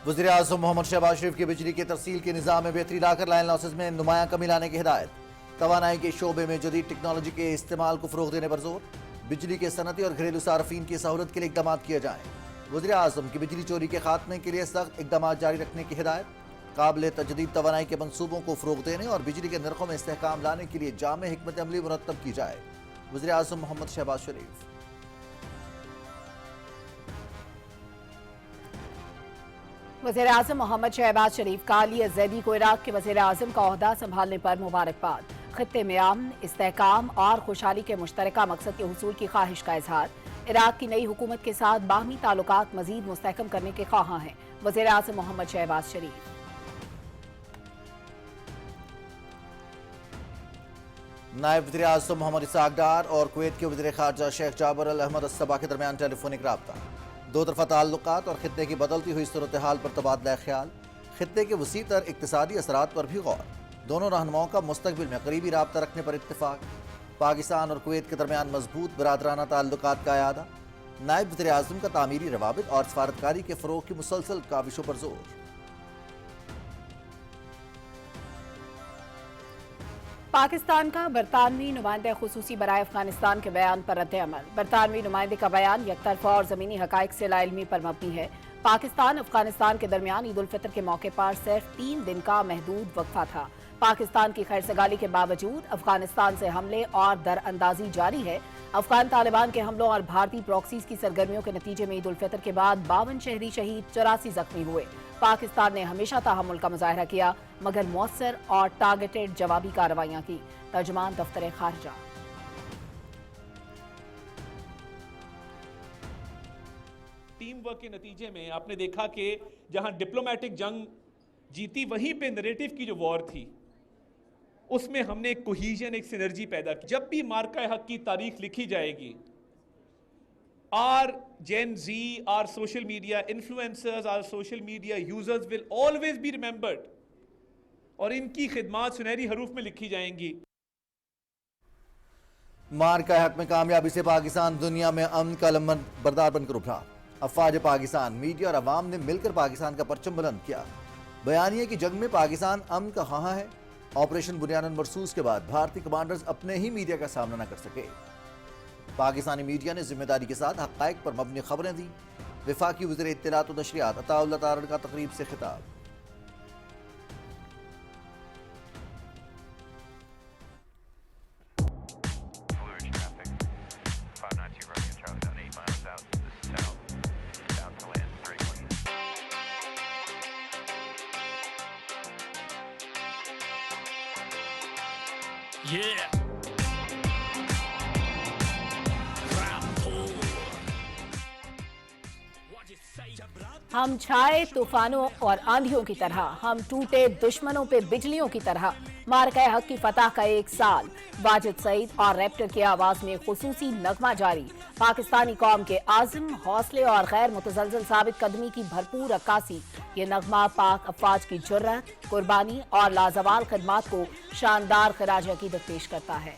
وزیراعظم محمد شہباز شریف کی بجلی کے ترسیل کے نظام میں بہتری لا کر لائن لاسز میں نمایاں کمی لانے کی ہدایت۔ توانائی کے شعبے میں جدید ٹیکنالوجی کے استعمال کو فروغ دینے پر زور۔ بجلی کے صنعتی اور گھریلو صارفین کی سہولت کے لیے اقدامات کیے جائیں۔ وزیراعظم کی بجلی چوری کے خاتمے کے لیے سخت اقدامات جاری رکھنے کی ہدایت۔ قابل تجدید توانائی کے منصوبوں کو فروغ دینے اور بجلی کے نرخوں میں استحکام لانے کے لیے جامع حکمت عملی مرتب کی جائے۔ وزیراعظم محمد شہباز شریف۔ وزیراعظم محمد شہباز شریف کا علی الزیدی کو عراق کے وزیراعظم کا عہدہ سنبھالنے پر مبارکباد۔ خطے میں امن، استحکام اور خوشحالی کے مشترکہ مقصد کے حصول کی خواہش کا اظہار۔ عراق کی نئی حکومت کے ساتھ باہمی تعلقات مزید مستحکم کرنے کے خواہاں ہیں وزیراعظم محمد شہباز شریف۔ نائب وزیر اعظم محمد اسحاق ڈار اور کویت کے وزیر خارجہ شیخ جابر الاحمد الصبا کے درمیان ٹیلی فونک رابطہ۔ دو طرفہ تعلقات اور خطے کی بدلتی ہوئی صورتحال پر تبادلہ خیال۔ خطے کے وسیع تر اقتصادی اثرات پر بھی غور۔ دونوں رہنماؤں کا مستقبل میں قریبی رابطہ رکھنے پر اتفاق۔ پاکستان اور کویت کے درمیان مضبوط برادرانہ تعلقات کا اعادہ۔ نائب وزیر اعظم کا تعمیری روابط اور سفارتکاری کے فروغ کی مسلسل کاوشوں پر زور۔ پاکستان کا برطانوی نمائندہ خصوصی برائے افغانستان کے بیان پر رد عمل۔ برطانوی نمائندے کا بیان یک طرفہ اور زمینی حقائق سے لا علمی پر مبنی ہے۔ پاکستان افغانستان کے درمیان عید الفطر کے موقع پر صرف 3 دن کا محدود وقفہ تھا۔ پاکستان کی خیرسگالی کے باوجود افغانستان سے حملے اور در اندازی جاری ہے۔ افغان طالبان کے حملوں اور بھارتی پراکسیز کی سرگرمیوں کے نتیجے میں عید الفطر کے بعد 52 شہری شہید، 84 زخمی ہوئے۔ پاکستان نے ہمیشہ تحمل کا مظاہرہ کیا مگر مؤثر اور ٹارگیٹڈ جوابی کارروائیاں کی۔ ترجمان دفتر خارجہ۔ ٹیم ورک کے نتیجے میں آپ نے دیکھا کہ جہاں ڈپلومیٹک جنگ جیتی وہیں پہ نریٹو کی جو وار تھی اس میں ہم نے ایک کوہیژن، ایک سینرجی پیدا کی۔ جب بھی مارکہ حق کی تاریخ لکھی جائے گی، our Gen Z, our social media influencers, our social media users will always be remembered اور ان کی خدمات سنہری حروف میں لکھی جائیں گی۔ مارکہ حق میں کامیابی سے پاکستان دنیا میں امن کا علم بردار بن کر ابھرا۔ افواج پاکستان، میڈیا اور عوام نے مل کر پاکستان کا پرچم بلند کیا۔ بیانیے کی جنگ میں پاکستان امن کا خواہاں ہے۔ آپریشن بنیان مرصوص کے بعد بھارتی کمانڈرز اپنے ہی میڈیا کا سامنا نہ کر سکے۔ پاکستانی میڈیا نے ذمہ داری کے ساتھ حقائق پر مبنی خبریں دیں۔ وفاقی وزیر اطلاعات و نشریات عطا اللہ تارڑ کا تقریب سے خطاب۔ ہم چھائے طوفانوں اور آندھیوں کی طرح، ہم ٹوٹے دشمنوں پہ بجلیوں کی طرح۔ مارکہ حق کی فتح کا 1 سال۔ واجد سعید اور ریپٹر کی آواز میں خصوصی نغمہ جاری۔ پاکستانی قوم کے عزم، حوصلے اور غیر متزلزل ثابت قدمی کی بھرپور عکاسی۔ یہ نغمہ پاک افواج کی جرأت، قربانی اور لازوال خدمات کو شاندار خراج عقیدت پیش کرتا ہے۔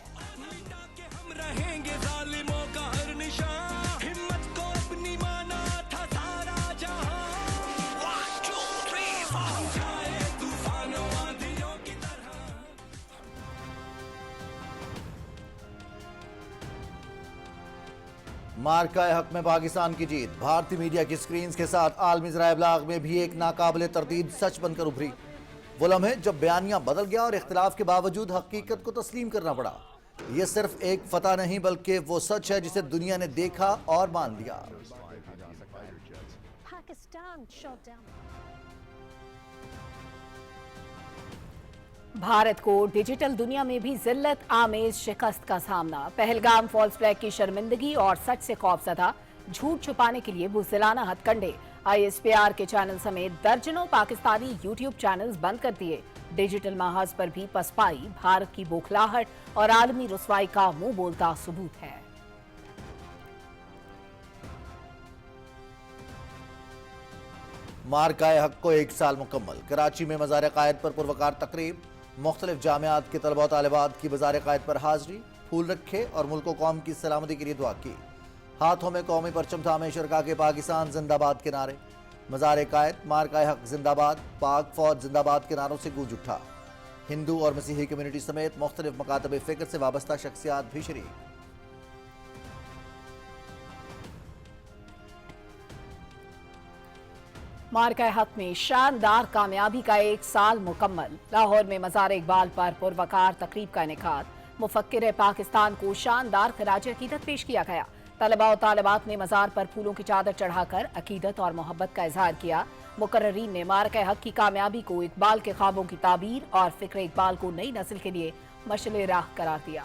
مارکہ حق میں پاکستان کی جیت۔ بھارتی میڈیا کی سکرینز کے ساتھ عالمی ذرائع ابلاغ میں بھی ایک ناقابل تردید سچ بن کر ابھری۔ وہ لمحے جب بیانیہ بدل گیا اور اختلاف کے باوجود حقیقت کو تسلیم کرنا پڑا۔ یہ صرف ایک فتح نہیں بلکہ وہ سچ ہے جسے دنیا نے دیکھا اور مان لیا۔ بھارت کو ڈیجیٹل دنیا میں بھی ذلت آمیز شکست کا سامنا۔ پہلگام فالس فلیگ کی شرمندگی اور سچ سے خوفزدہ، جھوٹ چھپانے کے لیے بزدلانہ ہتھ کنڈے۔ ISPR کے چینل سمیت درجنوں پاکستانی یوٹیوب چینلز بند کر دیے۔ ڈیجیٹل محاذ پر بھی پسپائی، بھارت کی بوکھلاہٹ اور عالمی رسوائی کا منہ بولتا ثبوت ہے۔ مارکہ حق کو 1 سال مکمل۔ کراچی میں مزار قائد پر پروقار تقریب۔ مختلف جامعات کے طلبہ و طالبات کی مزار قائد پر حاضری، پھول رکھے اور ملک و قوم کی سلامتی کے لیے دعا کی۔ ہاتھوں میں قومی پرچم تھامے شرکا کے پاکستان زندہ باد کے نعرے۔ مزار قائد مارکہ حق زندہ باد پاک فوج زندہ باد کے نعروں سے گونج اٹھا۔ ہندو اور مسیحی کمیونٹی سمیت مختلف مکاتب فکر سے وابستہ شخصیات بھی شریک۔ مارکہ حق میں شاندار کامیابی کا 1 سال مکمل۔ لاہور میں مزار اقبال پر پروقار تقریب کا انعقاد۔ مفکر پاکستان کو شاندار خراج عقیدت پیش کیا گیا۔ طلباء و طالبات نے مزار پر پھولوں کی چادر چڑھا کر عقیدت اور محبت کا اظہار کیا۔ مقررین نے مارکہ حق کی کامیابی کو اقبال کے خوابوں کی تعبیر اور فکر اقبال کو نئی نسل کے لیے مشعل راہ قرار دیا۔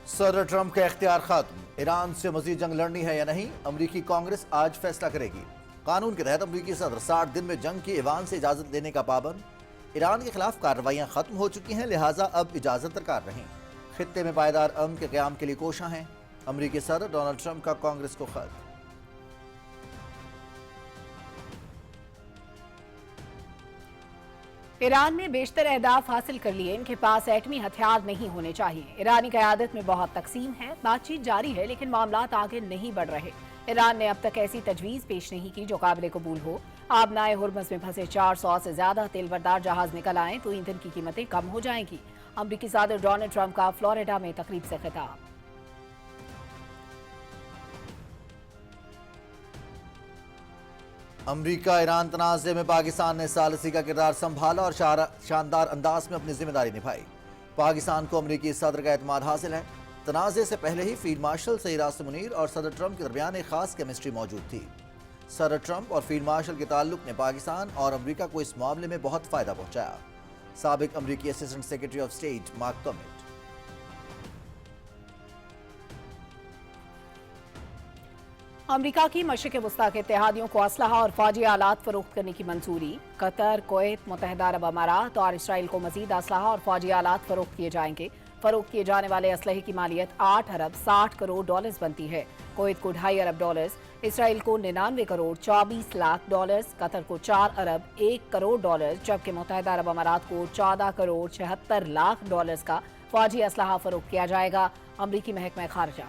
صدر ٹرمپ کا اختیار ختم۔ ایران سے مزید جنگ لڑنی ہے یا نہیں، امریکی کانگریس آج فیصلہ کرے گی۔ قانون کے تحت امریکی صدر 60 دن میں جنگ کی ایوان سے اجازت لینے کا پابند۔ ایران کے خلاف کارروائیاں ختم ہو چکی ہیں، لہٰذا اب اجازت درکار نہیں۔ خطے میں پائیدار امن کے قیام کے لیے کوشاں ہیں۔ امریکی صدر ڈونلڈ ٹرمپ کا کانگریس کو خط۔ ایران نے بیشتر اہداف حاصل کر لیے، ان کے پاس ایٹمی ہتھیار نہیں ہونے چاہیے۔ ایرانی قیادت میں بہت تقسیم ہے، بات چیت جاری ہے لیکن معاملات آگے نہیں بڑھ رہے۔ ایران نے اب تک ایسی تجویز پیش نہیں کی جو قابل قبول ہو۔ آبنائے ہرمز میں پھنسے 400 سے زیادہ تیل بردار جہاز نکل آئیں تو ایندھن کی قیمتیں کم ہو جائیں گی۔ امریکی صدر ڈونلڈ ٹرمپ کا فلوریڈا میں تقریب سے خطاب۔ امریکہ ایران تنازع میں پاکستان نے ثالثی کا کردار سنبھالا اور شاندار انداز میں اپنی ذمہ داری نبھائی۔ پاکستان کو امریکی صدر کا اعتماد حاصل ہے۔ تنازع سے پہلے ہی فیلڈ مارشل سعید عاصم منیر اور صدر ٹرمپ کے درمیان ایک خاص کیمسٹری موجود تھی۔ صدر ٹرمپ اور فیلڈ مارشل کے تعلق نے پاکستان اور امریکہ کو اس معاملے میں بہت فائدہ پہنچایا۔ سابق امریکی assistant secretary of state Mark Kimmitt. امریکہ کی مشرق وسطیٰ کے اتحادیوں کو اسلحہ اور فوجی آلات فروخت کرنے کی منظوری۔ قطر، کویت، متحدہ عرب امارات اور اسرائیل کو مزید اسلحہ اور فوجی آلات فروخت کیے جائیں گے۔ فروخت کیے جانے والے اسلحے کی مالیت 8 ارب 60 کروڑ ڈالرز بنتی ہے۔ کویت کو 2.5 ارب ڈالرز، اسرائیل کو 99 کروڑ 24 لاکھ ڈالرز، قطر کو 4 ارب 1 کروڑ ڈالرز جبکہ متحدہ عرب امارات کو 14 کروڑ 76 لاکھ ڈالرز کا فوجی اسلحہ فروخت کیا جائے گا۔ امریکی محکمہ خارجہ۔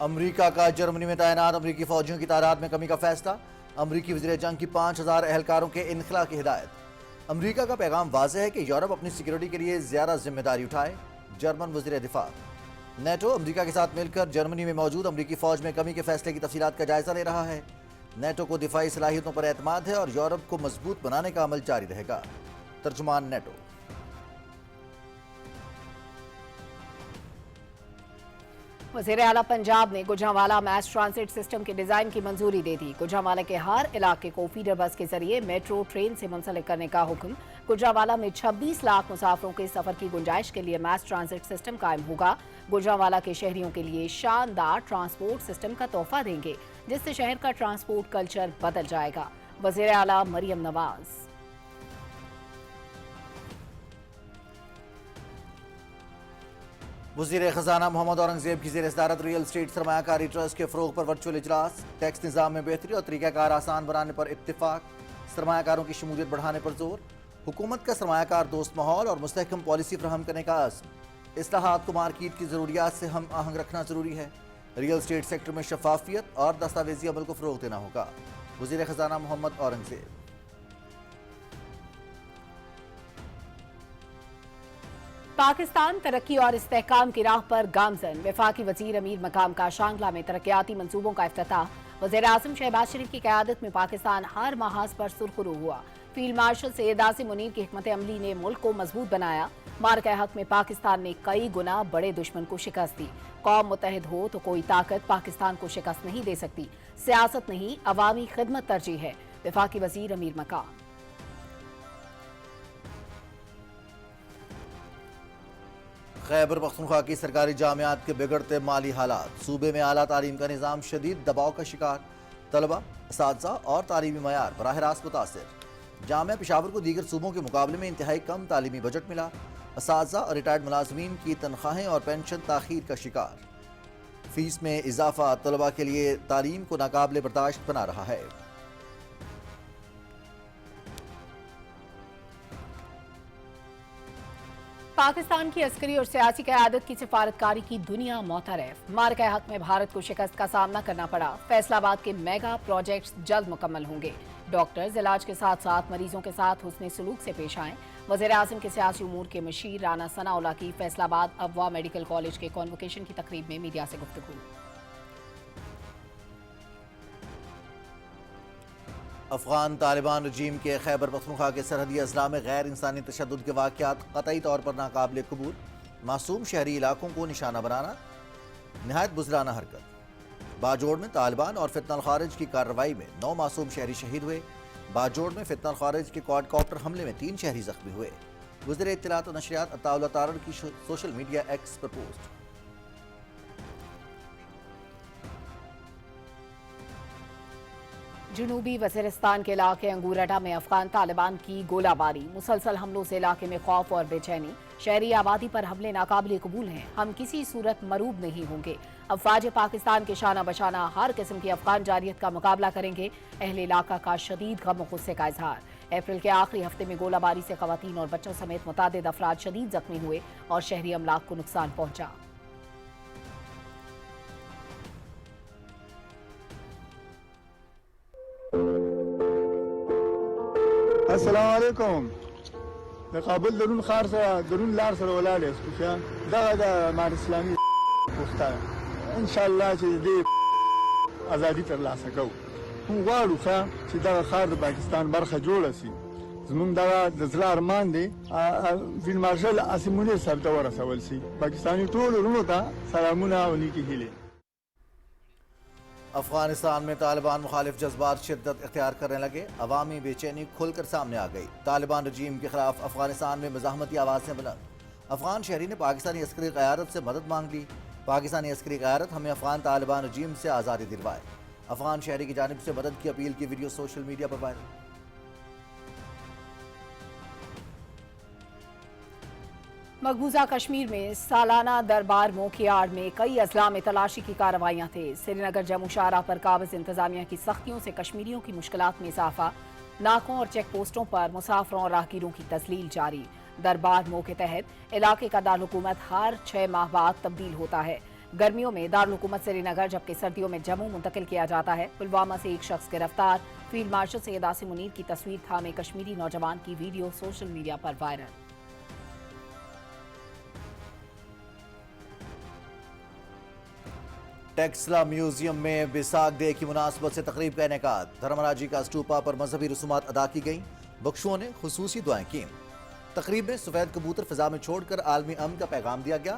امریکہ کا جرمنی میں تعینات امریکی فوجیوں کی تعداد میں کمی کا فیصلہ۔ امریکی وزیر جنگ کی 5000 اہلکاروں کے انخلا کی ہدایت۔ امریکہ کا پیغام واضح ہے کہ یورپ اپنی سیکیورٹی کے لیے زیادہ ذمہ داری اٹھائے۔ جرمن وزیر دفاع۔ نیٹو امریکہ کے ساتھ مل کر جرمنی میں موجود امریکی فوج میں کمی کے فیصلے کی تفصیلات کا جائزہ لے رہا ہے۔ نیٹو کو دفاعی صلاحیتوں پر اعتماد ہے اور یورپ کو مضبوط بنانے کا عمل جاری رہے گا۔ ترجمان نیٹو۔ وزیر اعلیٰ پنجاب نے گجرانوالہ میس ٹرانزٹ سسٹم کے ڈیزائن کی منظوری دے دی۔ گجرانوالہ کے ہر علاقے کو فیڈر بس کے ذریعے میٹرو ٹرین سے منسلک کرنے کا حکم۔ گجرانوالہ میں 26 لاکھ مسافروں کے سفر کی گنجائش کے لیے میس ٹرانزٹ سسٹم قائم ہوگا۔ گجرانوالہ کے شہریوں کے لیے شاندار ٹرانسپورٹ سسٹم کا تحفہ دیں گے جس سے شہر کا ٹرانسپورٹ کلچر بدل جائے گا۔ وزیر اعلیٰ مریم نواز۔ وزیر خزانہ محمد اورنگزیب کی زیر صدارت ریئل اسٹیٹ سرمایہ کاری ٹرسٹ کے فروغ پر ورچوئل اجلاس۔ ٹیکس نظام میں بہتری اور طریقہ کار آسان بنانے پر اتفاق۔ سرمایہ کاروں کی شمولیت بڑھانے پر زور۔ حکومت کا سرمایہ کار دوست ماحول اور مستحکم پالیسی فراہم کرنے کا عزم۔ اصلاحات کو مارکیٹ کی ضروریات سے ہم آہنگ رکھنا ضروری ہے۔ ریئل اسٹیٹ سیکٹر میں شفافیت اور دستاویزی عمل کو فروغ دینا ہوگا۔ وزیر خزانہ محمد اورنگزیب۔ پاکستان ترقی اور استحکام کی راہ پر گامزن۔ وفاقی وزیر امیر مقام کا شانگلہ میں ترقیاتی منصوبوں کا افتتاح۔ وزیر اعظم شہباز شریف کی قیادت میں پاکستان ہر محاذ پر سرخرو ہوا۔ فیلڈ مارشل سید عاصم منیر کی حکمت عملی نے ملک کو مضبوط بنایا۔ مارکہ حق میں پاکستان نے کئی گنا بڑے دشمن کو شکست دی۔ قوم متحد ہو تو کوئی طاقت پاکستان کو شکست نہیں دے سکتی۔ سیاست نہیں، عوامی خدمت ترجیح ہے۔ وفاقی وزیر امیر مقام۔ خیبر پختونخوا کی سرکاری جامعات کے بگڑتے مالی حالات۔ صوبے میں اعلیٰ تعلیم کا نظام شدید دباؤ کا شکار۔ طلبہ، اساتذہ اور تعلیمی معیار براہ راست متاثر۔ جامعہ پشاور کو دیگر صوبوں کے مقابلے میں انتہائی کم تعلیمی بجٹ ملا۔ اساتذہ اور ریٹائرڈ ملازمین کی تنخواہیں اور پینشن تاخیر کا شکار۔ فیس میں اضافہ طلبہ کے لیے تعلیم کو ناقابل برداشت بنا رہا ہے۔ पाकिस्तान की अस्करी और सियासी क़यादत की सिफारतकारी की दुनिया मोतरफ। मार्का हक में भारत को शिकस्त का सामना करना पड़ा। फैसलाबाद के मेगा प्रोजेक्ट्स जल्द मुकम्मल होंगे। डॉक्टर्स इलाज के साथ साथ मरीजों के साथ हुस्ने सलूक से पेश आएं। वज़ीर आज़म के सियासी उमूर के मशीर राना सनाउल्लाह की फैसलाबाद अफवाह मेडिकल कॉलेज के कॉन्वोकेशन की तकरीब में मीडिया से गुफ्तगू। अफगान तालिबान रजीम के खैबर पख्तूनख्वा के सरहदी अजला में गैर इंसानी तशद्दुद के वाक़यात क़तई तौर पर नाकाबिल कबूल। मासूम शहरी इलाकों को निशाना बनाना नहायत बुज़राना हरकत। बाजोड़ में तालिबान और फितनल खारिज की कार्रवाई में 9 मासूम शहरी शहीद हुए। बाजोड़ में फितनल खारिज के क्वाडकॉप्टर हमले में 3 शहरी जख्मी हुए। वज़ीर इत्तलात और नशरियात अताउल्लाह तारड़ की सोशल मीडिया एक्स पर पोस्ट। जनूबी वज़ीरिस्तान के इलाके अंगूरटा में अफगान तालिबान की गोलाबारी। मुसलसल हमलों से इलाके में खौफ और बेचैनी। शहरी आबादी पर हमले नाकाबिल कबूल हैं। हम किसी सूरत मरूब नहीं होंगे। अफवाज पाकिस्तान के शाना बशाना हर किस्म की अफगान जारियत का मुकाबला करेंगे। अहले इलाका का शदीद गम और गुस्से का इजहार। अप्रैल के आखिरी हफ्ते में गोलाबारी से खवातीन और बच्चों समेत मुतादिद अफराद शदीद जख्मी हुए और शहरी अमलाक को नुकसान पहुंचा। السلام علیکم. د کابل درون ښار سره درون لار سره ولاړ یاست ښه دغه د امارت اسلامي غوښتنه ان شاء الله چې دې ازادي ترلاسه کوو. موږ غواړو ښه چې دغه ښار د پاکستان برخه جوړه شي. زموږ دغه د زړه ارمان دی فیلډ مارشل اسیم منیر صاحب ته ورسول شي. پاکستاني ټولو وروڼو ته سلامونه او نیکې هیلې. अफगानिस्तान में तालिबान मुखालिफ जज्बात शिद्दत इख्तियार करने लगे। अवामी बेचैनी खुलकर सामने आ गई। तालिबान रजीम के खिलाफ अफगानिस्तान में मज़ाहमती आवाज़ें बुलंद। अफगान शहरी ने पाकिस्तानी अस्करी क़यादत से मदद मांग ली। पाकिस्तानी अस्करी क़यादत हमें अफगान तालिबान रजीम से आज़ादी दिलवाए। अफगान शहरी की जानिब से मदद की अपील की वीडियो सोशल मीडिया पर वायरल। मकबूजा कश्मीर में सालाना दरबार मोखियाड़ में कई अजला में तलाशी की कार्रवाइयां थे। श्रीनगर जम्मू शाहराह पर काबिज इंतजामिया की सख्तियों से कश्मीरियों की मुश्किलात में इजाफा। नाकों और चेक पोस्टों पर मुसाफरों और राहगीरों की तस्लील जारी। दरबार मोह के तहत इलाके का दारुलहुकूमत हर 6 माह बाद तब्दील होता है। गर्मियों में दारुलहुकूमत श्रीनगर जबकि सर्दियों में जम्मू मुंतकिल किया जाता है। पुलवामा से एक शख्स गिरफ्तार। फील्ड मार्शल सैयद आसिम मुनीर की तस्वीर थामे कश्मीरी नौजवान की वीडियो सोशल मीडिया पर वायरल। टेक्सला म्यूजियम में बैसाख डे की मुनासबत से तकरीब का इनेकाद। धर्मराजी का स्टूपा पर मजहबी रसूमात अदा की गईं। बख्शुओं ने खुसूसी दुआएं की। तकरीब में सफ़ेद कबूतर फ़िज़ा में छोड़कर आलमी अमन का पैगाम दिया गया।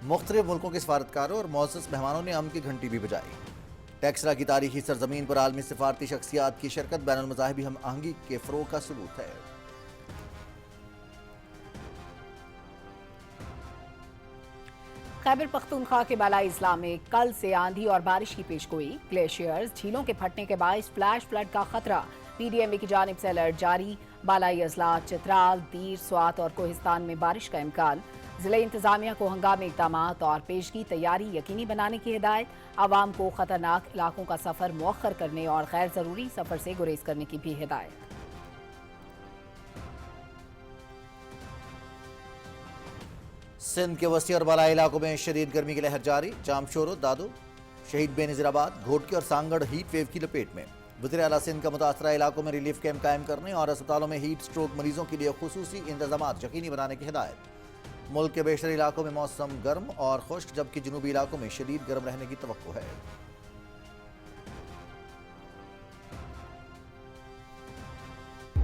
मुख्तलिफ मुल्कों के सफारतकारों और मुअज़्ज़ज़ मेहमानों ने अमन की घंटी भी बजाई। टेक्सला की तारीखी सरजमीन पर आलमी सिफारती शख्सियात की शिरकत बैनुल मज़ाहिबी हम आहंगी के फ़रोग़ का सबूत है। खैबर पख्तूनख्वा के बालाई इस्लाम में कल से आंधी और बारिश की पेशगोई। ग्लेशियर्स झीलों के फटने के बायस फ्लैश फ्लड का खतरा। पीडीएमए की जानिब से अलर्ट जारी। बालाई अजला चित्राल, दीर, स्वात और कोहिस्तान में बारिश का इम्कान। जिले इंतजामिया को हंगामी इक़दामात और पेशगी तैयारी यकीनी बनाने की हिदायत। आवाम को खतरनाक इलाकों का सफ़र मौखर करने और गैर ज़रूरी सफ़र से गुरेज करने की भी हिदायत। सिंध के वसी और बालाई इलाकों में शदीद गर्मी की लहर जारी। जामशोरो, दादो, शहीद बेनज़ीराबाद, घोटकी और सांगड़ हीट वेव की लपेट में। वज़ीर आला सिंध का मुतासरा इलाकों में रिलीफ कैंप कायम करने और अस्पतालों में हीट स्ट्रोक मरीजों के लिए खुसूसी इंतजामात यकीनी बनाने की हिदायत। मुल्क के बेशतर इलाकों में मौसम गर्म और खुश्क जबकि जनूबी इलाकों में शदीद गर्म रहने की तवक्को है।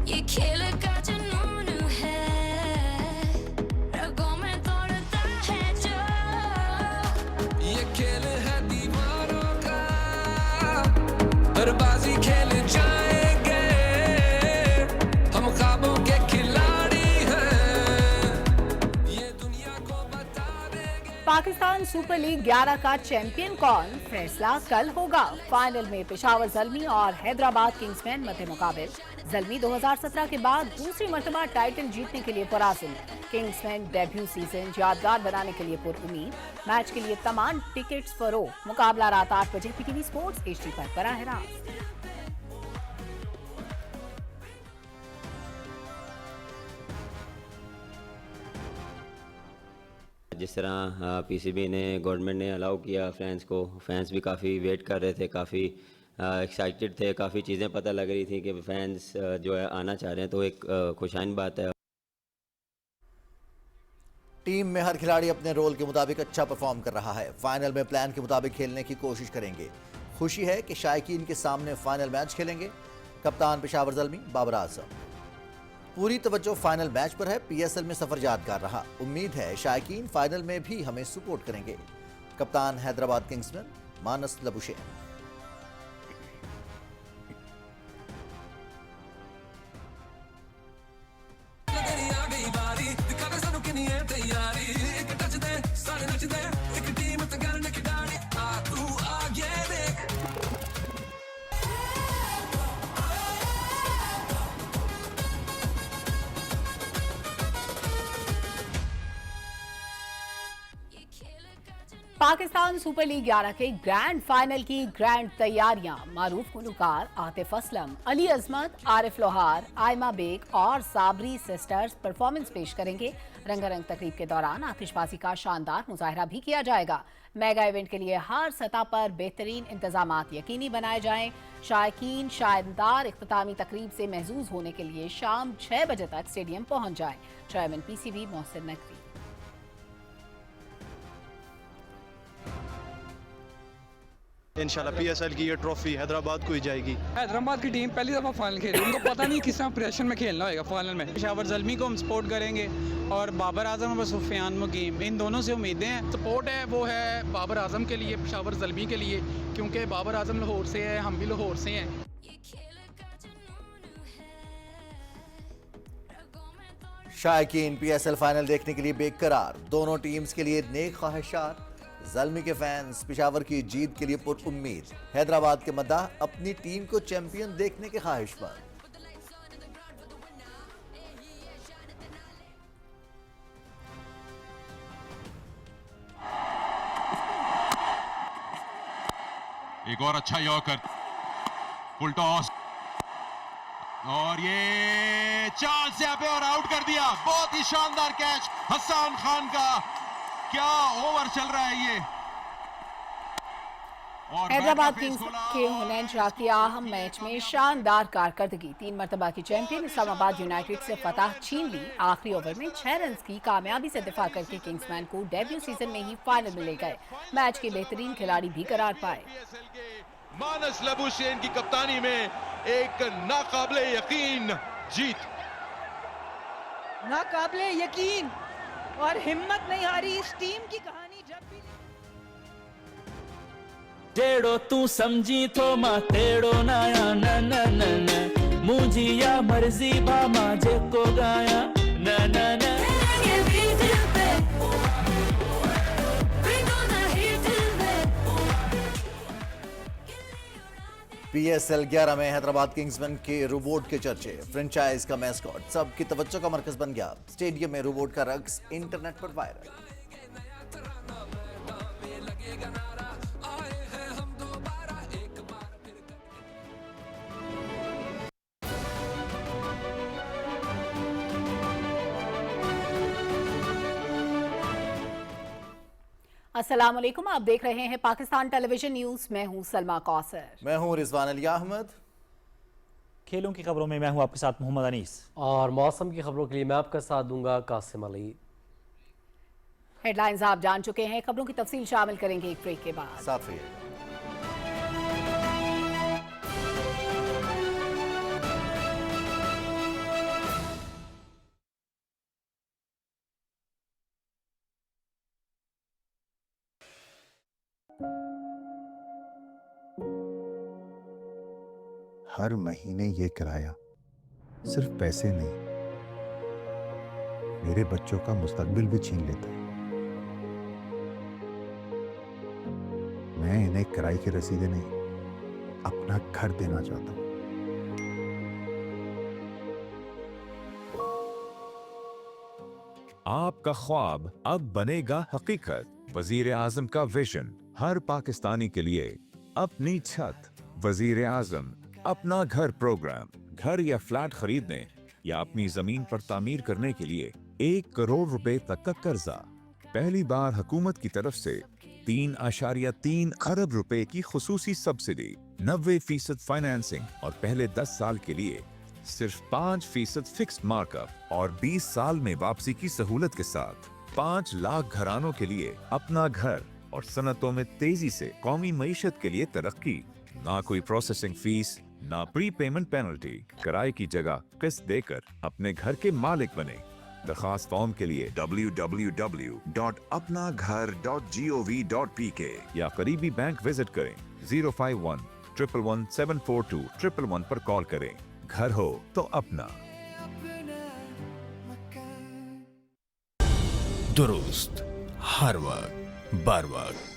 ये खेल का जुनून है, रगों में दौड़ता है जो। ये खेल है दीवारों का, बर्बाजी खेल जाएंगे, हम ख्वाबों के खिलाड़ी हैं, ये दुनिया को बता देंगे। पाकिस्तान सुपर लीग 11 का चैंपियन कौन, फैसला कल होगा। फाइनल में पेशावर ज़ल्मी और हैदराबाद किंग्समैन मध्य मुकाबिल। ज़ल्मी 2017 के बाद दूसरी मर्तबा टाइटल जीतने के लिए पुराज़िम। किंग्समैन डेब्यू सीजन यादगार बनाने के लिए पुरुमीद। मैच के लिए तमाम टिकट्स फरोख्त। मुकाबला रात 8 बजे पीटीवी स्पोर्ट्स HD पर बराह रास्त। جس طرح پی سی بی نے گورنمنٹ نے الاؤ کیا فینس کو، فینس بھی کافی ویٹ کر رہے تھے، کافی ایکسائٹیڈ تھے، کافی چیزیں پتہ لگ رہی تھی کہ فینس جو ہے آنا چاہ رہے ہیں، تو ایک خوشائن بات ہے۔ ٹیم میں ہر کھلاڑی اپنے رول کے مطابق اچھا پرفارم کر رہا ہے، فائنل میں پلان کے مطابق کھیلنے کی کوشش کریں گے۔ خوشی ہے کہ شائقین کے سامنے فائنل میچ کھیلیں گے۔ کپتان پشاور زلمی بابر اعظم۔ پوری توجہ فائنل میچ پر ہے، پی ایس ایل میں سفر یادگار رہا، امید ہے شائقین فائنل میں بھی ہمیں سپورٹ کریں گے۔ کپتان حیدرآباد کنگزمین مانس لبوشین۔ پاکستان سپر لیگ 11 کے گرینڈ فائنل کی گرینڈ تیاریاں، معروف گلوکار عاطف اسلم، علی عظمت، عارف لوہار، آئمہ بیگ اور صابری سسٹرز پرفارمنس پیش کریں گے۔ رنگا رنگ تقریب کے دوران آتش بازی کا شاندار مظاہرہ بھی کیا جائے گا۔ میگا ایونٹ کے لیے ہر سطح پر بہترین انتظامات یقینی بنائے جائیں۔ شائقین شاندار اختتامی تقریب سے محظوظ ہونے کے لیے شام 6 بجے تک اسٹیڈیم پہنچ جائیں۔ Chairman P C B Mohsin Naqvi. انشاءاللہ پی ایس ایل کی یہ ٹرافی حیدرآباد کو ہی جائے گی۔ حیدرآباد کی ٹیم پہلی دفعہ فائنل کھیل رہی ہے، ان کو پتہ نہیں کس طرح پریشر میں کھیلنا ہوئے گا فائنل میں۔ پشاور زلمی کو ہم سپورٹ کریں گے اور بابر اعظم اور سفیان مقیم، ان دونوں سے امیدیں ہیں۔ سپورٹ ہے وہ ہے بابر اعظم کے لیے، پشاور زلمی کے لیے، کیونکہ بابر اعظم لاہور سے ہے، ہم بھی لاہور سے ہیں۔ شائقین پی ایس ایل فائنل دیکھنے کے لیے بے قرار، دونوں ٹیمز کے لیے نیک خواہشات۔ زلمی کے فینس پشاور کی جیت کے لیے پر امید، حیدرآباد کے مداح اپنی ٹیم کو چیمپئن دیکھنے کے خواہش مند۔ ایک اور اچھا یارکر، فل ٹاس، اور یہ چانس یہاں پہ اور آؤٹ کر دیا۔ بہت ہی شاندار کیچ حسان خان کا، کیا اوور چل رہا ہے یہ۔ حیدرآباد کنگز کے حنین شاہ کی اہم میچ میں شاندار کارکردگی، 3 مرتبہ کی چیمپئن اسلام آباد یونائیٹڈ سے فتح چھین لی۔ آخری اوور میں 6 رنز کی کامیابی سے دفاع کر کے کنگز مین کو ڈیبیو سیزن میں ہی فائنل میں لے گئے، میچ کے بہترین کھلاڑی بھی قرار پائے۔ مانس لبوشین کی کپتانی میں ایک ناقابل یقین جیت، ناقابل یقین، اور ہمت نہیں ہاری اس ٹیم کی کہانی جب بھی جیڑو تو سمجھی تو ماں تیڑو نایا نا نا نا نا، مجھے یا مرضی با ماں جے کو گایا نا نا نا۔ پی ایس ایل 11 میں حیدرآباد کنگزمین کے روبوٹ کے چرچے، فرنچائز کا میسکاٹ سب کی توجہ کا مرکز بن گیا۔ اسٹیڈیم میں روبوٹ کا رقص انٹرنیٹ پر وائرل۔ السلام علیکم، آپ دیکھ رہے ہیں پاکستان ٹیلی ویژن نیوز، میں ہوں سلما کوثر۔ میں ہوں رضوان علی احمد۔ کھیلوں کی خبروں میں میں ہوں آپ کے ساتھ محمد انیس، اور موسم کی خبروں کے لیے میں آپ کا ساتھ دوں گا قاسم علی۔ ہیڈ لائنز آپ جان چکے ہیں، خبروں کی تفصیل شامل کریں گے ایک بریک کے بعد۔ ساتھ رہیے۔ ہر مہینے یہ کرایہ صرف پیسے نہیں، میرے بچوں کا مستقبل بھی چھین لیتا ہے۔ میں انہیں کرائے کی رسیدیں نہیں، اپنا گھر دینا چاہتا ہوں۔ آپ کا خواب اب بنے گا حقیقت۔ وزیر اعظم کا ویژن، ہر پاکستانی کے لیے اپنی چھت۔ وزیر اعظم اپنا گھر پروگرام، گھر یا فلیٹ خریدنے یا اپنی زمین پر تعمیر کرنے کے لیے 1 کروڑ روپے تک کا قرضہ۔ पहली बार हुकूमत की तरफ से 3.3 अरब रुपए की खुसूसी सब्सिडी, 90% फाइनेंसिंग और पहले 10 साल के लिए सिर्फ 5% फिक्स्ड मार्कअप और 20 साल में वापसी की सहूलत के साथ 5 लाख घरानों के लिए अपना घर और सनतों में तेजी से कौमी मईशत के लिए तरक्की। ना कोई प्रोसेसिंग फीस, ना प्री पेमेंट पेनल्टी। किराए की जगह किस्त देकर अपने घर के मालिक बने। दरखास्त फॉर्म के लिए www.apnaghar.gov.pk या करीबी बैंक विजिट करें। 051 111 742 111 पर कॉल करें। घर हो तो अपना। दुरुस्त हर वक्त बर वक्त।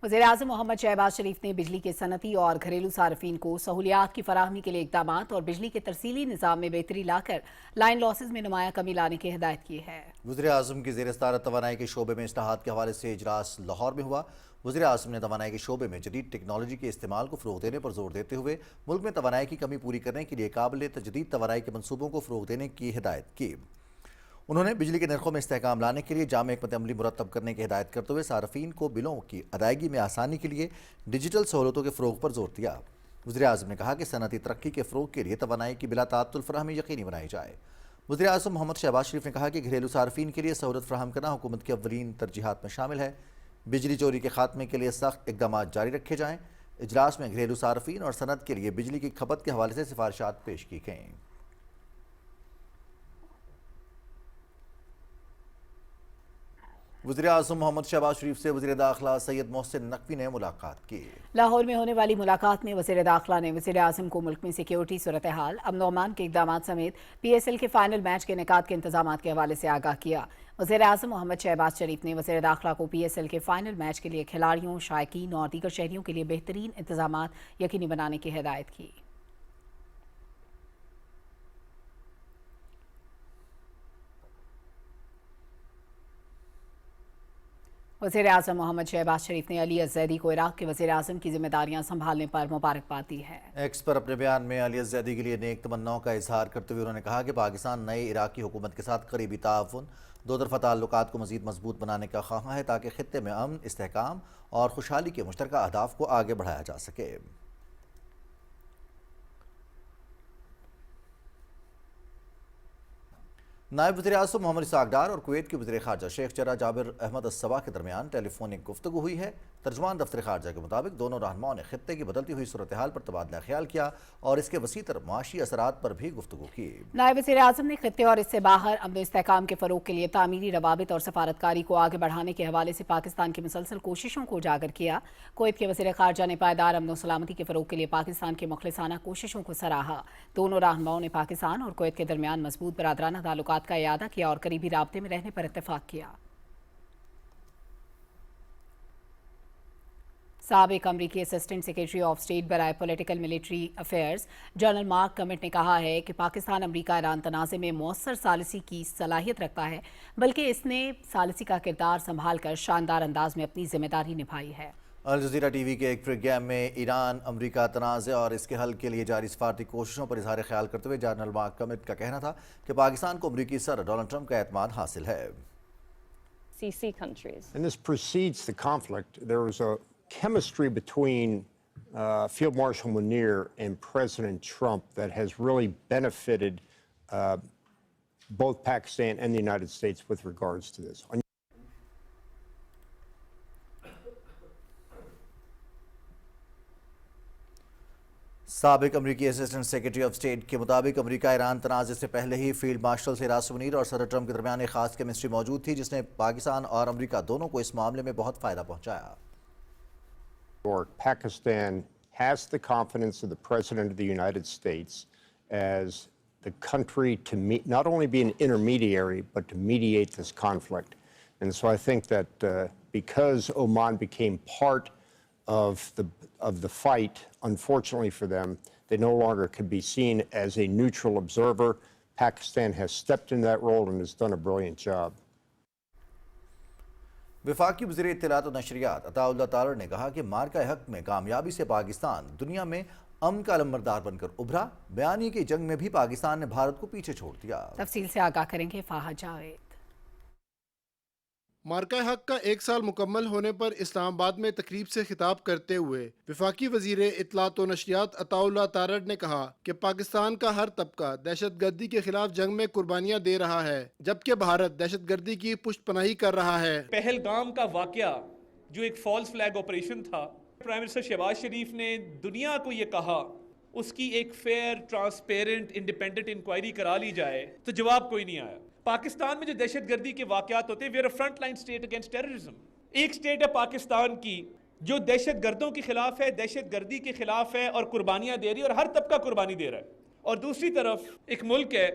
वज़ीर-ए-आज़म मोहम्मद शहबाज शरीफ ने बिजली के सनती और घरेलू सार्फिन को सहूलियात की फराहमी के लिए इकदाम और बिजली के तरसीली निज़ाम में बेहतरी लाकर लाइन लॉसेज में नुमाया कमी लाने की हिदायत की है। वज़ीर-ए-आज़म की ज़ेर सदारत तवानाई के शोबे में इस्लाहात के हवाले से इजलास लाहौर में हुआ। वज़ीर-ए-आज़म ने तवानाई के शोबे में जदीद टेक्नोलॉजी के इस्तेमाल को फ़रोग़ देने पर जोर देते हुए मुल्क में तवानाई की कमी पूरी करने के लिए काबिल तजदीद तवानाई के मनसूबों को फ़रोग़ देने की हिदायत की। उन्होंने बिजली के नरखों में इस्तेहकाम लाने के लिए जाम हिकमत अमली मुरतब करने की हिदायत करते हुए सार्फिन को बिलों की अदायगी में आसानी के लिए डिजिटल सहूलतों के फ़रोग़ पर जोर दिया। वज़ीर-ए-आज़म ने कहा कि सनती तरक्की के फ़रोग़ के लिए तवानाई की बिला ताअत्तुल फ़राहमी यकीनी बनाई जाए। वज़ीर-ए-आज़म मोहम्मद शहबाज शरीफ ने कहा कि घरेलू सार्फिन के लिए सहूलत फ़राहम करना हुकूमत की अव्वलीन तरजीहात में शामिल है। बिजली चोरी के खात्मे के लिए सख्त इक़दाम जारी रखे जाएँ। इजलास में घरेलू सार्फिन और सनत के लिए बिजली की खपत के हवाले से सिफारिशात पेश की गईं। वज़ीर-ए-आज़म मोहम्मद शहबाज शरीफ से वज़ीर दाखिला सैयद मोहसिन नकवी ने मुलाकात की। लाहौर में होने वाली मुलाकात में वज़ीर दाखिला ने वज़ीर-ए-आज़म को मुल्क में सिक्योरिटी सूरत हाल, अमन अमान के इक़दाम समेत PSL के फाइनल मैच के इनेकाद के इंतजाम के हवाले से आगाह किया। वज़ीर-ए-आज़म मोहम्मद शहबाज शरीफ ने वज़ीर दाखिला को PSL के फाइनल मैच के लिए खिलाड़ियों, शायकीन और दीगर शहरियों के लिए बेहतरीन इंतजाम यकीनी बनाने की हिदायत की। वज़ीर-ए-आज़म मोहम्मद शहबाज शरीफ ने अली अज़ैदी को इराक़ के वज़ीर-ए-आज़म की जिम्मेदारियां संभालने पर मुबारकबाद दी है। एक्स पर अपने बयान में अली अज़ैदी के लिए नेक तमन्नाओं का इजहार करते हुए उन्होंने कहा कि पाकिस्तान नई इराक़ी हुकूमत के साथ करीबी ताउन, दो तरफ़ा ताल्लुकात को मज़ीद मजबूत बनाने का ख्वाह है ताकि खित्ते में अमन, इस्तेहकाम और खुशहाली के मुश्तरका अहदाफ को आगे बढ़ाया जा सके। नायब वज़ीर-ए-आज़म मोहम्मद इसाक डार और कुवैत के वज़ीर ख़ारजा शेख जरा जाबिर अहमद अस्सबा के दरमियान टेलीफोनिक गुफ्तगू हुई है। तर्जुमान दफ्तर ख़ारजा के मुताबिक दोनों रहनुमाओं ने खित्ते की बदलती हुई सूरत हाल पर तबादला ख्याल किया और इसके वसीतर मुआशी असरात पर भी गुफ्तगू की। नायब वज़ीर-ए-आज़म ने खित्ते और इससे बाहर अमन इस्तेहकाम के फ़रोग़ के लिए तामीरी रवाबित और सफारतकारी को आगे बढ़ाने के हवाले से पाकिस्तान की मुसलसल कोशिशों को उजागर किया। कुवैत के वज़ीर ख़ारजा ने पायदार अमन और सलामती के फ़रोग़ के लिए पाकिस्तान की मुखलिसाना कोशिशों को सराहा। दोनों रहनुमाओं ने पाकिस्तान और कुवैत के दरमियान मजबूत बरादराना ताल्लुकात का इयादा किया और करीबी राब्ते में रहने पर इत्तेफाक किया। साबिक अमरीकी असिस्टेंट सेक्रेटरी ऑफ स्टेट बराए political military affairs general Mark Kimmitt ने कहा है कि पाकिस्तान अमरीका ईरान तनाज़े में मौसर सालिसी की सलाहियत रखता है, बल्कि इसने सालिसी का किरदार संभाल कर शानदार अंदाज में अपनी जिम्मेदारी निभाई है। अल जज़ीरा टीवी के एक प्रोग्राम में ईरान अमरीका तनाज़े और इसके हल के लिए जारी सफारती कोशिशों पर इजहार ख्याल करते हुए जनरल मार्क कमिट का कहना था कि पाकिस्तान को अमरीकी सदर डोनाल्ड ट्रंप का एतमाद हासिल है। And this precedes the conflict. There was a chemistry between Field Marshal Munir and President Trump that has really benefited both Pakistan and the United States with regards to this. साबिक अमरीकी assistant secretary of state के मुताबिक अमरीका Iran तनाज़े से पहले ही field marshal Siraj Munir और सदर Trump के दरमियान एक खास केमिस्ट्री मौजूद थी जिसने पाकिस्तान और अमरीका दोनों को इस मामले में बहुत फ़ायदा पहुंचाया। Pakistan has the confidence of the President of the United States as the country to not only be an intermediary, but to mediate this conflict. And so I think that because Oman became part of the fight, unfortunately for them, they no longer could be seen as a neutral observer. Pakistan has stepped in that role and has done a brilliant job. वफाकी वज़ीर इत्तलात और नशरियात अताउल्लाह तारड़ ने कहा कि मार्का हक में कामयाबी से पाकिस्तान दुनिया में अमन का अलंबरदार बनकर उभरा। बयानी की जंग में भी पाकिस्तान ने भारत को पीछे छोड़ दिया। तफसील से आगाह करेंगे फाहा जावेद। मार्का हक का 1 साल मुकम्मल होने पर इस्लामाबाद में तकरीब से खिताब करते हुए वफाकी वज़ीर इत्तलात व नशरियात अताउल्लाह तारड़ ने कहा कि पाकिस्तान का हर तबका दहशतगर्दी के खिलाफ जंग में कुर्बानियां दे रहा है, जबकि भारत दहशतगर्दी की पुष्टपनाही कर रहा है। पहलगाम का वाकया जो एक फॉल्स फ्लैग ऑपरेशन था, प्राइम मिनिस्टर शहबाज शरीफ ने दुनिया को ये कहा उसकी एक फेयर, ट्रांसपेरेंट, इंडिपेंडेंट इंक्वायरी करा ली जाए, तो जवाब कोई नहीं आया। पाकिस्तान में जो दहशतगर्दी के वाकयात होते हैं, we are a front line state against terrorism. एक स्टेट है पाकिस्तान की जो दहशतगर्दों के खिलाफ है, दहशतगर्दी के खिलाफ है और कुर्बानियां दे रही है और हर तबका कुर्बानी दे रहा है, और दूसरी तरफ एक मुल्क है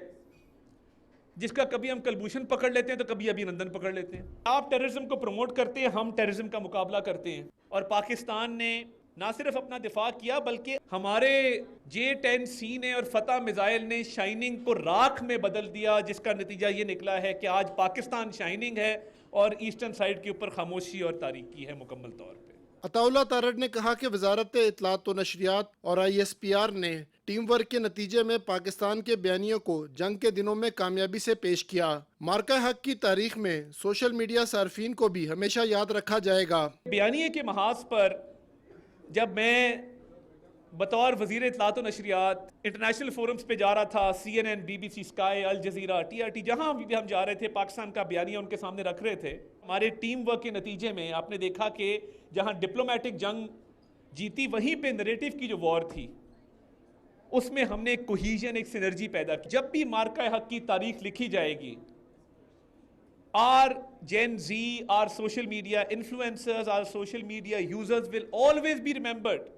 जिसका कभी हम कलभूषण पकड़ लेते हैं तो कभी अभिनंदन पकड़ लेते हैं। आप टेररिज्म को प्रमोट करते हैं, हम टेररिज्म का मुकाबला करते हैं, और पाकिस्तान ने ना सिर्फ अपना दिफा किया बल्कि हमारे J-10C ने और फतह मिसाइल ने शाइनिंग को राख में बदल दिया, जिसका नतीजा ये निकला है कि आज पाकिस्तान शाइनिंग है और ईस्टर्न साइड के ऊपर खामोशी और तारीकी है मुकम्मल तौर पे। अताउल्लाह तारड़ ने कहा कि वजारत इत्तलात व नशरियात और ISPR ने टीम वर्क के नतीजे में पाकिस्तान के बयानियों को जंग के दिनों में कामयाबी से पेश किया। मार्का हक की तारीख में सोशल मीडिया सार्फिन को भी हमेशा याद रखा जाएगा। बयानिए के महाज पर जब मैं बतौर वज़ीर इत्तलात व नशरियात इंटरनेशनल फोरम्स पे जा रहा था, CNN, BBC, sky, Al Jazeera, TRT, जहाँ भी हम जा रहे थे, पाकिस्तान का बयानिया उनके सामने रख रहे थे। हमारे टीम वर्क के नतीजे में आपने देखा कि जहाँ डिप्लोमेटिक जंग जीती, वहीं पे नरेटिव की जो वॉर थी उसमें हमने एक कोहीजन, एक सिनर्जी पैदा की। जब भी मार्का हक की तारीख लिखी जाएगी, our Gen Z, our social media influencers, our social media users will always be remembered,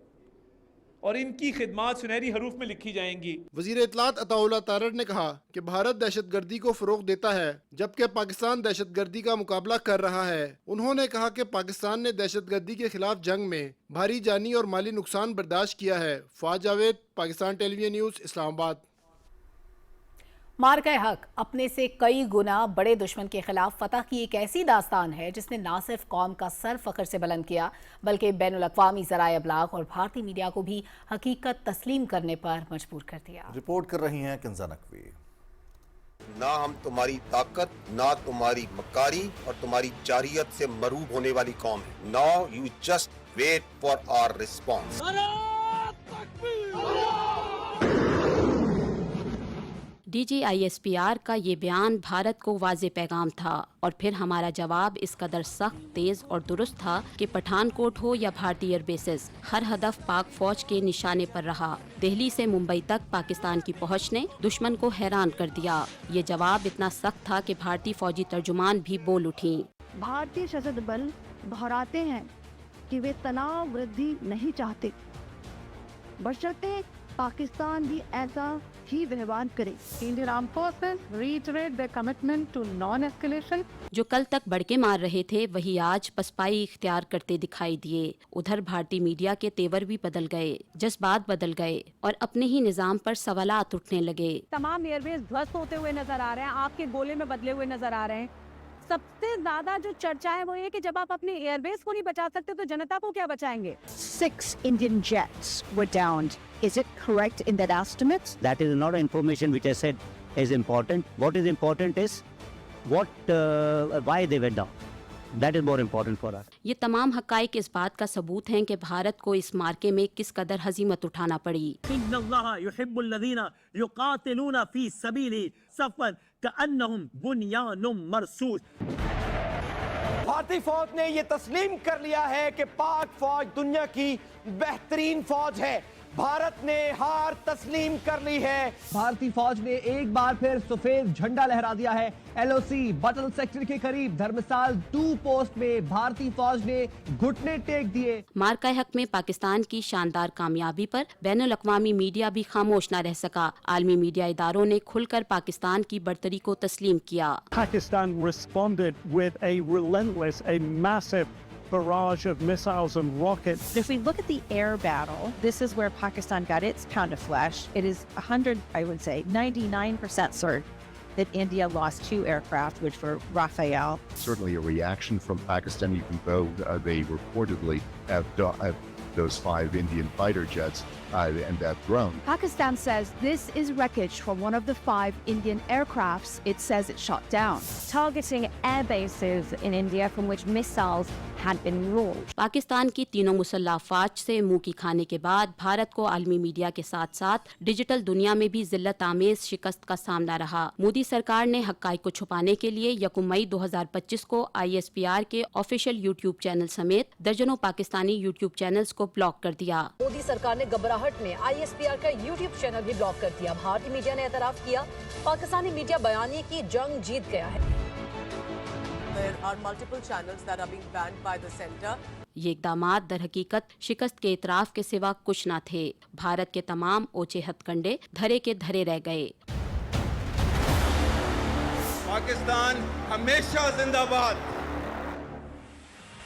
और इनकी खिदमात सुनहरी हरूफ में लिखी जाएंगी। वज़ीर इत्तलात अताउल्लाह तारड़ ने कहा कि भारत दहशतगर्दी को फरोग देता है, जबकि पाकिस्तान दहशतगर्दी का मुकाबला कर रहा है। उन्होंने कहा कि पाकिस्तान ने दहशतगर्दी के खिलाफ जंग में भारी जानी और माली नुकसान बर्दाश्त किया है। फाज जावेद, पाकिस्तान टेलीविजन न्यूज़, इस्लामाबाद। मार्का हक अपने से कई गुना बड़े दुश्मन के खिलाफ फतह की एक ऐसी दास्तान है जिसने ना सिर्फ कौम का सर फख्र से बुलंद किया बल्कि बैनुल-अक़वामी ज़राए अबलाग और भारतीय मीडिया को भी हकीकत तस्लीम करने पर मजबूर कर दिया। रिपोर्ट कर रही हैं किंजा नकवी। ना हम तुम्हारी ताकत, ना तुम्हारी मकारी और तुम्हारी जारियत से मरूब होने वाली कौम है। Now you just wait for our response. DGISPR का ये बयान भारत को वाज़े पैगाम था, और फिर हमारा जवाब इस कदर सख्त, तेज़ और दुरुस्त था कि पठानकोट हो या भारतीय एयरबेसेस, हर हदफ पाक फौज के निशाने पर रहा। दिल्ली से मुंबई तक पाकिस्तान की पहुंच ने दुश्मन को हैरान कर दिया। ये जवाब इतना सख्त था कि भारतीय फौजी तर्जुमान भी बोल उठी। भारतीय सशस्त्र बल दोहराते हैं कि वे तनाव वृद्धि नहीं चाहते, बशर्ते पाकिस्तान भी ऐसा ही व्यवहार करे। Indian Armed Forces reiterate their commitment to non-escalation. जो कल तक बड़के मार रहे थे वही आज पसपाई इख्तियार करते दिखाई दिए। उधर भारतीय मीडिया के तेवर भी बदल गए, जज्बात बदल गए और अपने ही निजाम पर सवालात उठने लगे। तमाम एयरबेस ध्वस्त होते हुए नजर आ रहे हैं, आपके गोले में बदले हुए नजर आ रहे हैं। सबसे ज्यादा जो चर्चा है वो ये कि जब आप अपने एयरबेस को नहीं बचा सकते तो जनता को क्या बचाएंगे? 6 Indian jets were downed. Is it correct in that estimate? That is not information which I said is important. What is important is why they went down. That is more important for us. ये तमाम हक़ाइक़ इस बात का सबूत हैं कि भारत को इस मार्के में किस कदर हज़ीमत उठाना पड़ी। इन्नल्लाह युहिब्बुल लज़ीना युक़ातिलूना फ़ी सबीली सफ़न कअन्नहुम बुनियानुम मरसूस। भारतीय फौज ने ये तस्लीम कर लिया है कि पाक फौज दुनिया की बेहतरीन फौज है। भारत ने हार तस्लीम कर ली है। भारतीय फौज ने एक बार फिर सफेद झंडा लहरा दिया है। LOC बटल सेक्टर के करीब धर्मसाल 2 पोस्ट में भारतीय फौज ने घुटने टेक दिए। मार्का हक में पाकिस्तान की शानदार कामयाबी पर बैनुल-अक़वामी मीडिया भी खामोश न रह सका। आलमी मीडिया इदारों ने खुलकर पाकिस्तान की बर्तरी को तस्लीम किया। Pakistan responded with a relentless, a massive barrage of missiles and rockets. If we look at the air battle, this is where Pakistan got its pound of flesh. It is 99% certain that India lost 2 aircraft, which were Rafale. Certainly a reaction from Pakistan, even though they reportedly have those 5 Indian fighter jets and that drone. Pakistan says this is wreckage from one of the 5 Indian aircrafts it says it shot down, targeting air bases in India from which missiles had been launched. Pakistan की तीनों मुसल्लह अफवाज से मुंह की खाने के बाद भारत को आलमी मीडिया के साथ साथ डिजिटल दुनिया में भी जिल्लत आमेज शिकस्त का सामना रहा। मोदी सरकार ने हक़ाइक़ को छुपाने के लिए 1 मई 2025 को ISPR के ऑफिशियल यूट्यूब चैनल समेत दर्जनों पाकिस्तानी यूट्यूब चैनल्स को ब्लॉक कर दिया। मोदी सरकार ने घबराहट में ISPR का यूट्यूब चैनल भी ब्लॉक कर दिया। भारतीय मीडिया ने एतराफ़ किया, पाकिस्तानी मीडिया बयानी की जंग जीत गया है। There are multiple channels that are being banned by the center. ये इक़दामात दर हकीकत शिकस्त के इतराफ़ के सिवा कुछ न थे। भारत के तमाम ओछे हथकंडे धरे के धरे रह गए। पाकिस्तान हमेशा जिंदाबाद।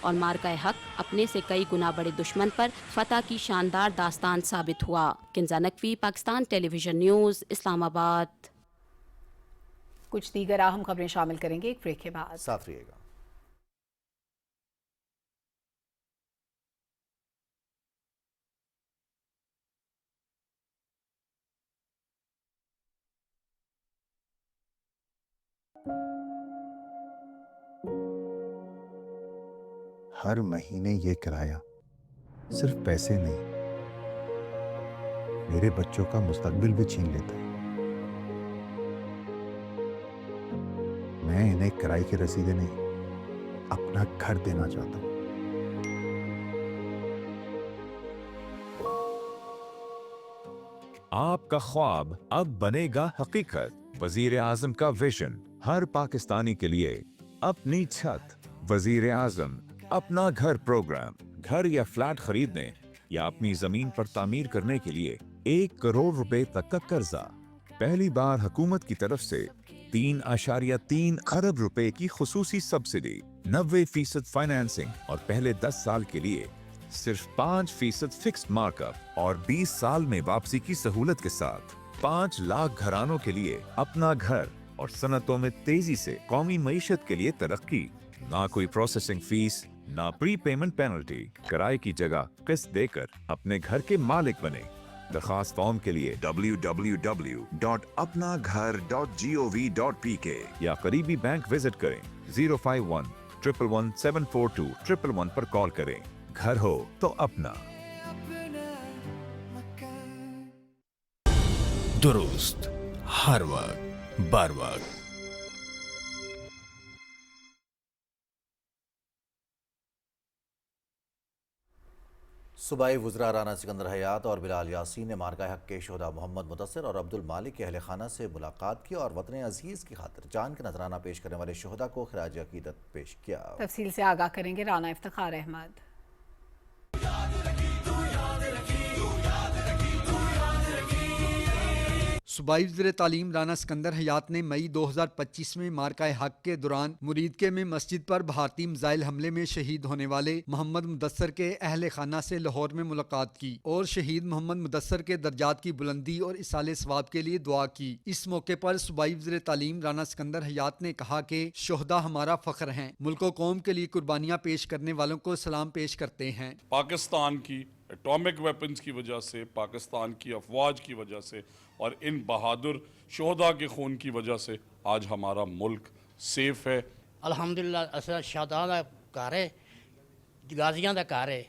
और मार्का हक अपने से कई गुना बड़े दुश्मन पर फतह की शानदार दास्तान साबित हुआ। Kinza Naqvi, Pakistan television news, Islamabad. कुछ दीगर अहम खबरें शामिल करेंगे एक ब्रेक के बाद। साथ रहिएगा। हर महीने ये किराया सिर्फ पैसे नहीं, मेरे बच्चों का मुस्तकबिल भी छीन लेता है। मैं इन्हें किराए की रसीदें नहीं, अपना घर देना चाहता हूं। आपका ख्वाब अब बनेगा हकीकत। वजीर आजम का विजन, हर पाकिस्तानी के लिए अपनी छत। वजीर आजम अपना घर प्रोग्राम। घर या फ्लैट खरीदने या अपनी जमीन पर तामीर करने के लिए 1 करोड़ रुपए तक का कर्जा। पहली बार हुकूमत की तरफ से 3.3 अरब रुपए की खुसूसी सब्सिडी, 90% फाइनेंसिंग और पहले 10 साल के लिए सिर्फ 5% फिक्स्ड मार्कअप और 20 साल में वापसी की सहूलत के साथ 5 लाख घरानों के लिए अपना घर और सनतों में तेजी से कौमी मईशत के लिए तरक्की। ना कोई प्रोसेसिंग फीस, ना प्री पेमेंट पेनल्टी। किराए की जगह किस्त देकर अपने घर के मालिक बने। दरखास्त फॉर्म के लिए www.apnaghar.gov.pk या करीबी बैंक विजिट करें। 051-111-742-111 पर कॉल करें। घर हो तो अपना। दुरुस्त हर वक्त बार वक्त। सूबाई वज़रा राना सिकंदर हयात और बिलाल यासीन ने मारका हक के शोहदा मोहम्मद मुदस्सिर और अब्दुल मालिक के अहल खाना से मुलाकात की और वतन अजीज़ की खातिर जान का नजराना पेश करने वाले शोहदा को खराज अकीदत पेश किया। तफसील से आगाह करेंगे राना इफ्तिखार अहमद। सूबाई वज़ीर तालीम राना सिकंदर हयात ने मई 2025 में मार्का हक के दौरान मुरीदके में मस्जिद पर भारतीय मिसाइल हमले में शहीद होने वाले मोहम्मद मुदस्सिर के अहल खाना से लाहौर में मुलाकात की और शहीद मोहम्मद मुदस्सिर के दर्जात की बुलंदी और इसाले सवाब के लिए दुआ की। इस मौके पर सूबाई वज़ीर तालीम राना सिकंदर हयात ने कहा कि शोहदा हमारा फख्र हैं, मुल्क व कौम के लिए कुर्बानियाँ पेश करने वालों को सलाम पेश करते हैं। पाकिस्तान की एटॉमिक वेपन्स की वजह से, पाकिस्तान की अफवाज की वजह से और इन बहादुर शोहदा के खून की वजह से आज हमारा मुल्क सेफ है। अल्हम्दुलिल्लाह असा शहादा दा घर है, गाजियां दा घर है।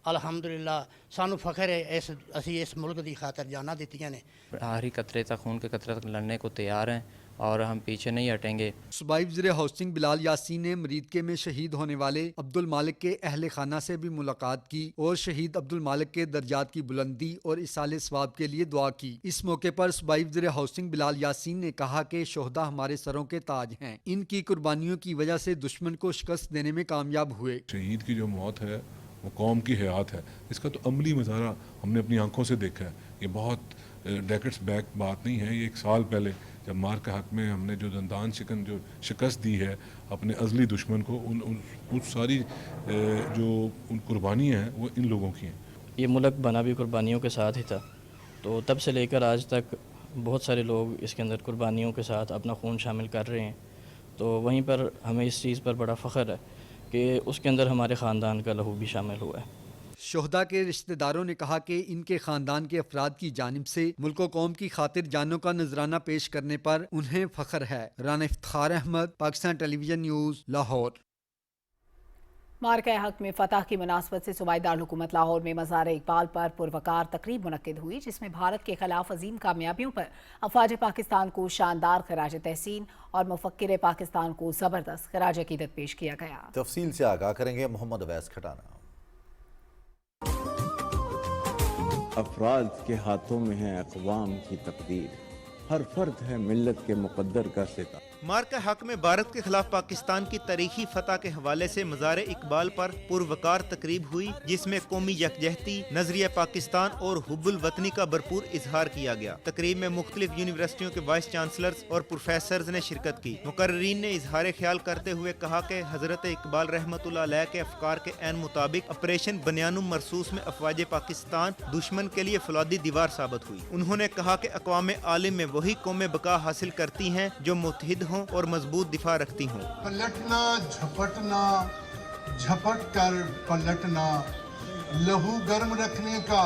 अल्हम्दुलिल्लाह सानू फख्र है असी इस मुल्क की खातर जाना दित्तियां ने। आखिरी कतरे तक, खून के कतरे तक लड़ने को तैयार हैं और हम पीछे नहीं हटेंगे। सूबाई वज़ीर हाउसिंग बिलाल यासीन ने मरीदके में शहीद होने वाले अब्दुल मालिक के अहल खाना से भी मुलाकात की और शहीद अब्दुल मालिक के दर्जात की बुलंदी और इसाले सवाब के लिए दुआ की। इस मौके पर सूबाई वज़ीर हाउसिंग बिलाल यासीन ने कहा कि शोहदा हमारे सरों के ताज हैं, इनकी कुर्बानियों की वजह से दुश्मन को शिकस्त देने में कामयाब हुए। शहीद की जो मौत है वो कौम की हयात है, इसका तो अमली मुजाहरा हमने अपनी आंखों से देखा है। ये बहुत डेकेड्स बैक बात नहीं है, ये 1 साल पहले जब मार के हक में हमने जो दंदान शिकन जो शिकस्त दी है अपने अज़ली दुश्मन को उस सारी जो उन कुर्बानियाँ हैं वो इन लोगों की हैं। ये मुल्क बना भी कुर्बानियों के साथ ही था, तो तब से लेकर आज तक बहुत सारे लोग इसके अंदर कुर्बानियों के साथ अपना खून शामिल कर रहे हैं। तो वहीं पर हमें इस चीज़ पर बड़ा फ़ख्र है कि उसके अंदर हमारे ख़ानदान का लहू भी शामिल हुआ है। शोहदा के रिश्तेदारों ने कहा कि इनके खानदान के अफराद की जानिब से मुल्क व कौम की खातिर जानों का नजराना पेश करने पर उन्हें फख्र है। Rana Iftikhar Ahmad, Pakistan television news, Lahore. मार्का हक में फतह की मुनासबत से सूबाई दारुल-हुकूमत लाहौर में मज़ार इकबाल पर पुरवकार तकरीब मुनक्किद हुई, जिसमें भारत के खिलाफ अजीम कामयाबियों पर अफवाज पाकिस्तान को शानदार खराज तहसीन और मुफक्किर पाकिस्तान को ज़बरदस्त खराज अकीदत पेश किया गया। तफसील से आगाह करेंगे मोहम्मद अवैस खटाना। अफराद के हाथों में है अक़वाम की तकदीर, हर फर्द है मिल्लत के मुक़द्दर का सिता। मार्का हक में भारत के खिलाफ पाकिस्तान की तारीखी फतह के हवाले से मज़ार इकबाल पर पुरवकार तकरीब हुई, जिसमें कौमी यकजहती, नजरिया पाकिस्तान और हुब्बुल वतनी का भरपूर इजहार किया गया। तकरीब में मुख्तलिफ यूनिवर्सिटियों के वाइस चांसलर्स और प्रोफेसर्स ने शिरकत की। मुकर्रीन ने इजहार ख्याल करते हुए कहा कि हजरत इकबाल रहमतुल्लाह अलैह के अफकार के ऐन मुताबिक ऑपरेशन बनियानुम मरसूस में अफवाज पाकिस्तान दुश्मन के लिए फौलादी दीवार साबित हुई। उन्होंने कहा कि अक़वाम आलम में वही कौमें बका हासिल करती हैं जो मुत्तहिद हों और मजबूत दिफा रखती हों। पलटना, झपटना, झपट कर पलटना, लहू गर्म रखने का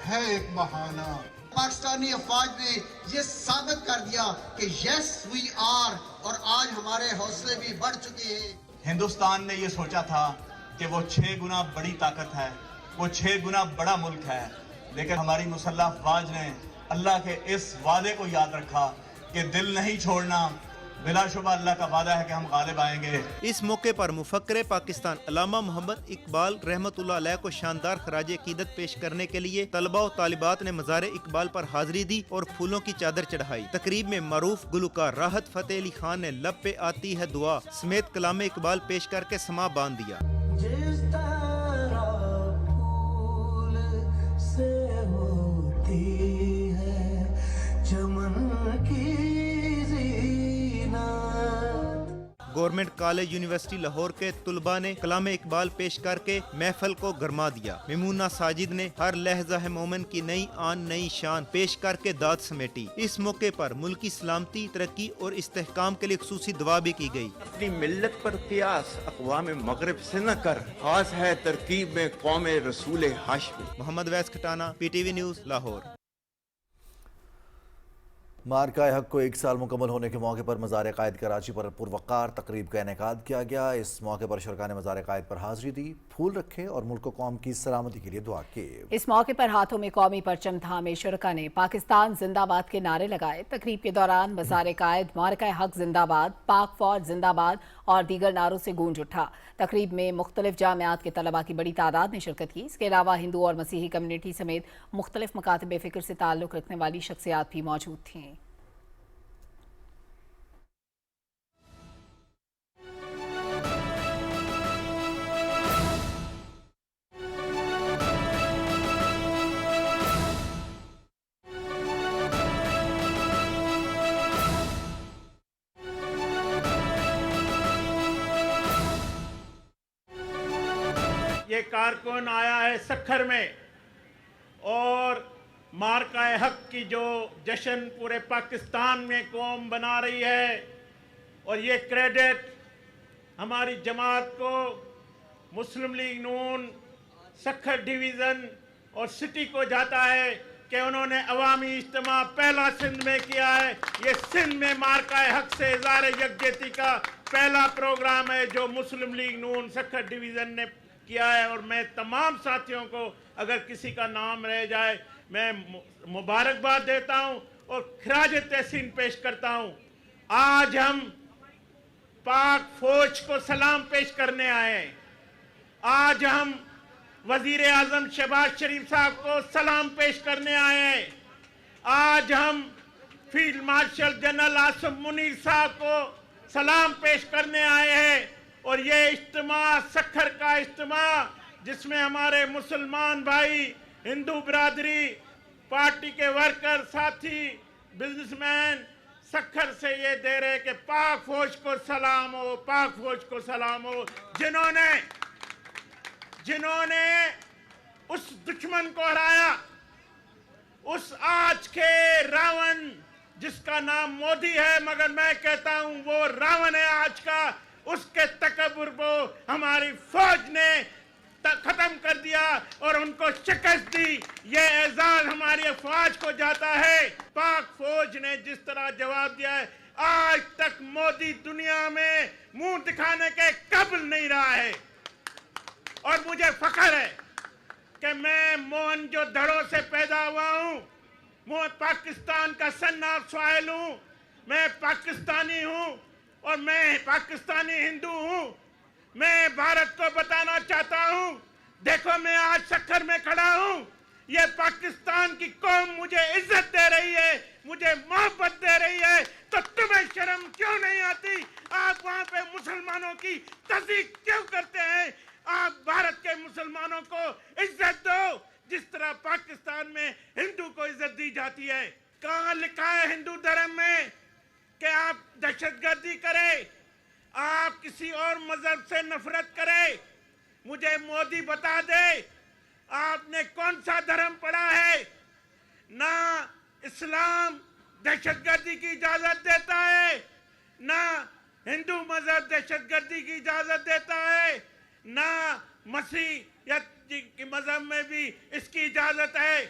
है एक बहाना। पाकिस्तानी अफवाज ने ये साबित कर दिया कि यस वी आर, और आज हमारे हौसले भी बढ़ चुके हैं। हिंदुस्तान ने ये सोचा था कि वो 6 गुना बड़ी ताकत है, वो 6 गुना बड़ा मुल्क है, लेकिन हमारी मुसल्लह अफवाज ने अल्लाह के इस वादे को याद रखा कि दिल नहीं छोड़ना, बिलाशुबा अल्लाह का वादा है कि हम गालिब आएंगे। इस मौके पर मुफक्किर पाकिस्तान अल्लामा मोहम्मद इकबाल रहमतुल्लाह अलैह को शानदार खराज अकीदत पेश करने के लिए तलबा और तालिबात ने मज़ार इकबाल पर हाजिरी दी और फूलों की चादर चढ़ाई। तकरीब में मरूफ गुलकार राहत फतेह अली खान ने लब पे आती है दुआ समेत कलाम इकबाल पेश करके समा बांध दिया। गवर्नमेंट कॉलेज यूनिवर्सिटी लाहौर के तुलबा ने कलाम इकबाल पेश करके महफल को गरमा दिया। मिमूना साजिद ने हर लहजा है मोमिन की नई आन नई शान पेश करके दाद समेटी। इस मौके पर मुल्की सलामती, तरक्की और इस्तेहकाम के लिए खुसूसी दुआ भी की गई। अपनी मिल्लत पर कियास अक़वाम मगरिब से न कर, खास है तरकीब में कौम रसूल हाशमी। मोहम्मद वैस खटाना, PTV न्यूज़, लाहौर। मार्का हक को 1 साल मुकम्मल होने के मौके पर मज़ार कायद कराची पर पुरवकार तकरीब का इनेकाद किया गया। इस मौके पर शुरका ने मज़ार कायद पर हाजिरी दी, फूल रखे और मुल्क व कौम की सलामती के लिए दुआ की। इस मौके पर हाथों में कौमी परचम थामे शुरका ने पाकिस्तान जिंदाबाद के नारे लगाए। तकरीब के दौरान मज़ार कायद मार्का हक जिंदाबाद, पाक फौज जिंदाबाद और दीगर नारों से गूंज उठा। तकरीब में मुख्तलिफ जामियात के तलबा की बड़ी तादाद ने शिरकत की। इसके अलावा हिंदू और मसीही कम्युनिटी समेत मुख्तलिफ मकातब फ़िक्र से ताल्लुक़ रखने वाली शख्सियात भी मौजूद थीं। ये कारकुन आया है सखर में और मार्का हक की जो जश्न पूरे पाकिस्तान में कौम बना रही है, और ये क्रेडिट हमारी जमात को, मुस्लिम लीग नून सखर डिवीज़न और सिटी को जाता है कि उन्होंने अवामी इज्तिमा पहला सिंध में किया है। ये सिंध में मार्का हक से इज़हार यकजहती का पहला प्रोग्राम है जो मुस्लिम लीग नून सखर डिवीज़न ने किया है। और मैं तमाम साथियों को, अगर किसी का नाम रह जाए, मैं मुबारकबाद देता हूं और खराज तहसीन पेश करता हूं। आज हम पाक फौज को सलाम पेश करने आए हैं। आज हम वजीर आजम शहबाज शरीफ साहब को सलाम पेश करने आए हैं। आज हम field marshal general Asif Munir साहब को सलाम पेश करने आए हैं। और ये इज्तिमा सखर का इज्तिमा, जिसमें हमारे मुसलमान भाई, हिंदू बिरादरी, पार्टी के वर्कर साथी, बिजनेसमैन, सखर से ये दे रहे कि पाक फौज को सलाम हो, पाक फौज को सलाम हो, जिन्होंने उस दुश्मन को हराया, उस आज के रावण जिसका नाम मोदी है, मगर मैं कहता हूं वो रावण है आज का, उसके तकब्बुर को हमारी फौज ने खत्म कर दिया और उनको शिकस्त दी। ये एजाज हमारी फौज को जाता है। पाक फौज ने जिस तरह जवाब दिया है, आज तक मोदी दुनिया में मुंह दिखाने के काबिल नहीं रहा है। और मुझे फख्र है कि मैं मोहनजोदड़ो से पैदा हुआ हूँ, मैं पाकिस्तान का सन ऑफ सॉइल हूँ, मैं पाकिस्तानी हूँ और मैं पाकिस्तानी हिंदू हूँ। मैं भारत को बताना चाहता हूँ, देखो मैं आज सक्खर में खड़ा हूँ, ये पाकिस्तान की कौम मुझे इज्जत दे रही है, मुझे मोहब्बत दे रही है, तो तुम्हें शर्म क्यों नहीं आती? आप वहाँ पे मुसलमानों की तस्दीक क्यों करते हैं? आप भारत के मुसलमानों को इज्जत दो जिस तरह पाकिस्तान में हिंदू को इज्जत दी जाती है। कहाँ लिखा है हिंदू धर्म में कि आप दहशतगर्दी करें, आप किसी और मजहब से नफरत करें? मुझे मोदी बता दे, आपने कौन सा धर्म पढ़ा है? ना इस्लाम दहशतगर्दी की इजाजत देता है, ना हिंदू मजहब दहशतगर्दी की इजाजत देता है, ना मसीह या के मजहब में भी इसकी इजाजत है।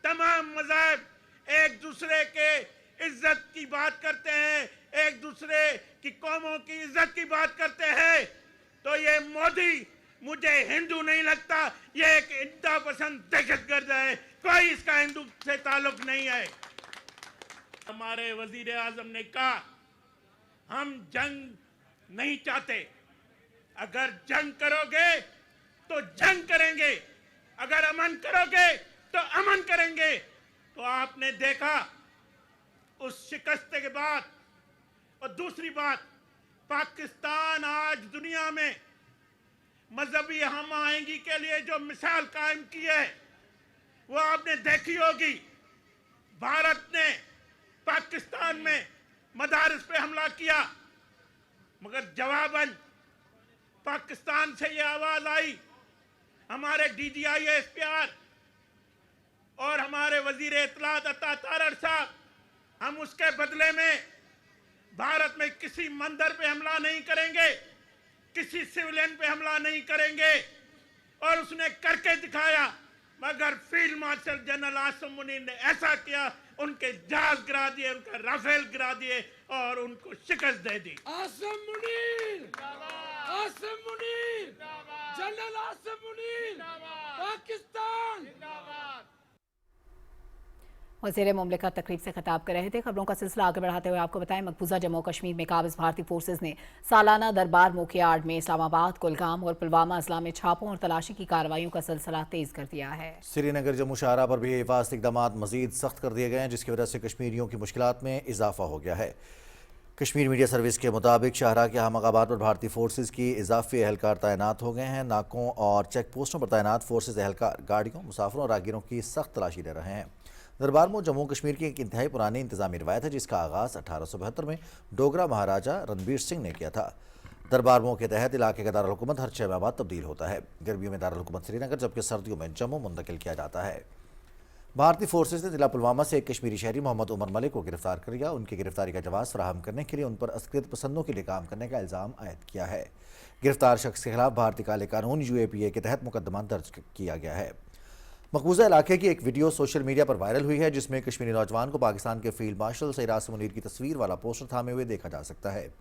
तमाम मजहब एक दूसरे के इज्जत की बात करते हैं, एक दूसरे की कौमों की इज्जत की बात करते हैं। तो ये मोदी मुझे हिंदू नहीं लगता, ये एक इंतहा पसंद दहशतगर्द है, कोई इसका हिंदू से ताल्लुक नहीं है। हमारे वजीर आजम ने कहा हम जंग नहीं चाहते, अगर जंग करोगे तो जंग करेंगे, अगर अमन करोगे तो अमन करेंगे। तो आपने देखा उस शिकस्त के बाद। और दूसरी बात, पाकिस्तान आज दुनिया में मजहबी हम आएंगी के लिए जो मिसाल कायम की है वो आपने देखी होगी। भारत ने पाकिस्तान में मदारिस पे हमला किया, मगर जवाबन पाकिस्तान से ये आवाज आई, हमारे DGI SPR और हमारे वजीर इत्तलात अता तारड़ साहब, हम उसके बदले में भारत में किसी मंदिर पे हमला नहीं करेंगे, किसी सिविलियन पे हमला नहीं करेंगे। और उसने करके दिखाया। मगर field marshal general Asim Munir ने ऐसा किया, उनके जहाज गिरा दिए, उनका राफेल गिरा दिए और उनको शिकस्त दे दी। आसिम मुनीर, आसिम मुनीर, जनरल आसिम मुनीर, पाकिस्तान। वज़ीर मुमलिकत तकरीब से खिताब कर रहे थे। खबरों का सिलसिला आगे बढ़ाते हुए आपको बताएं, मकबूजा जम्मू कश्मीर में काबिज भारतीय फोर्सेज ने सालाना दरबार मुखियार्ड में इस्लामाबाद, कुलगाम और पुलवामा अजला में छापों और तलाशी की कार्रवाइयों का सिलसिला तेज कर दिया है। श्रीनगर जम्मू शाहरा पर भी हिफाजती इक़दामात मजीद सख्त कर दिए गए हैं, जिसकी वजह से कश्मीरियों की मुश्किलात में इजाफा हो गया है। कश्मीर मीडिया सर्विस के मुताबिक शाहरा के अहम मकामात पर भारतीय फोर्सेज की इजाफी एहलकार तैनात हो गए हैं। नाकों और चेक पोस्टों पर तैनात फोर्सेज एहलकार गाड़ियों, मुसाफिरों और राहगीरों की सख्त तलाशी ले रहे हैं। दरबार में जम्मू कश्मीर की एक इंतहाई पुरानी इंतजामी रवायत है, जिसका आगाज़ 1872 में डोगरा महाराजा रणबीर सिंह ने किया था। दरबार मोह के तहत इलाके का दारुल-हुकूमत हर 6 माह बाद तब्दील होता है। गर्मियों में दारुल-हुकूमत श्रीनगर, जबकि सर्दियों में जम्मू मुंतकिल किया जाता है। भारतीय फोर्सेज ने जिला पुलवामा से एक कश्मीरी शहरी मोहम्मद उमर मलिक को गिरफ्तार कर लिया। उनकी गिरफ्तारी का जवाब फराहम करने के लिए उन पर अस्कृत पसंदों के लिए काम करने का इल्ज़ाम आयद किया है। गिरफ्तार शख्स के खिलाफ भारतीय काले कानून UAPA के तहत मुकदमा दर्ज किया गया है। मकबूजा इलाके की एक वीडियो सोशल मीडिया पर वायरल हुई है, जिसमें कश्मीरी नौजवान को पाकिस्तान के फील्ड मार्शल सईद आसिम मुनीर की तस्वीर वाला पोस्टर थामे हुए देखा जा सकता है।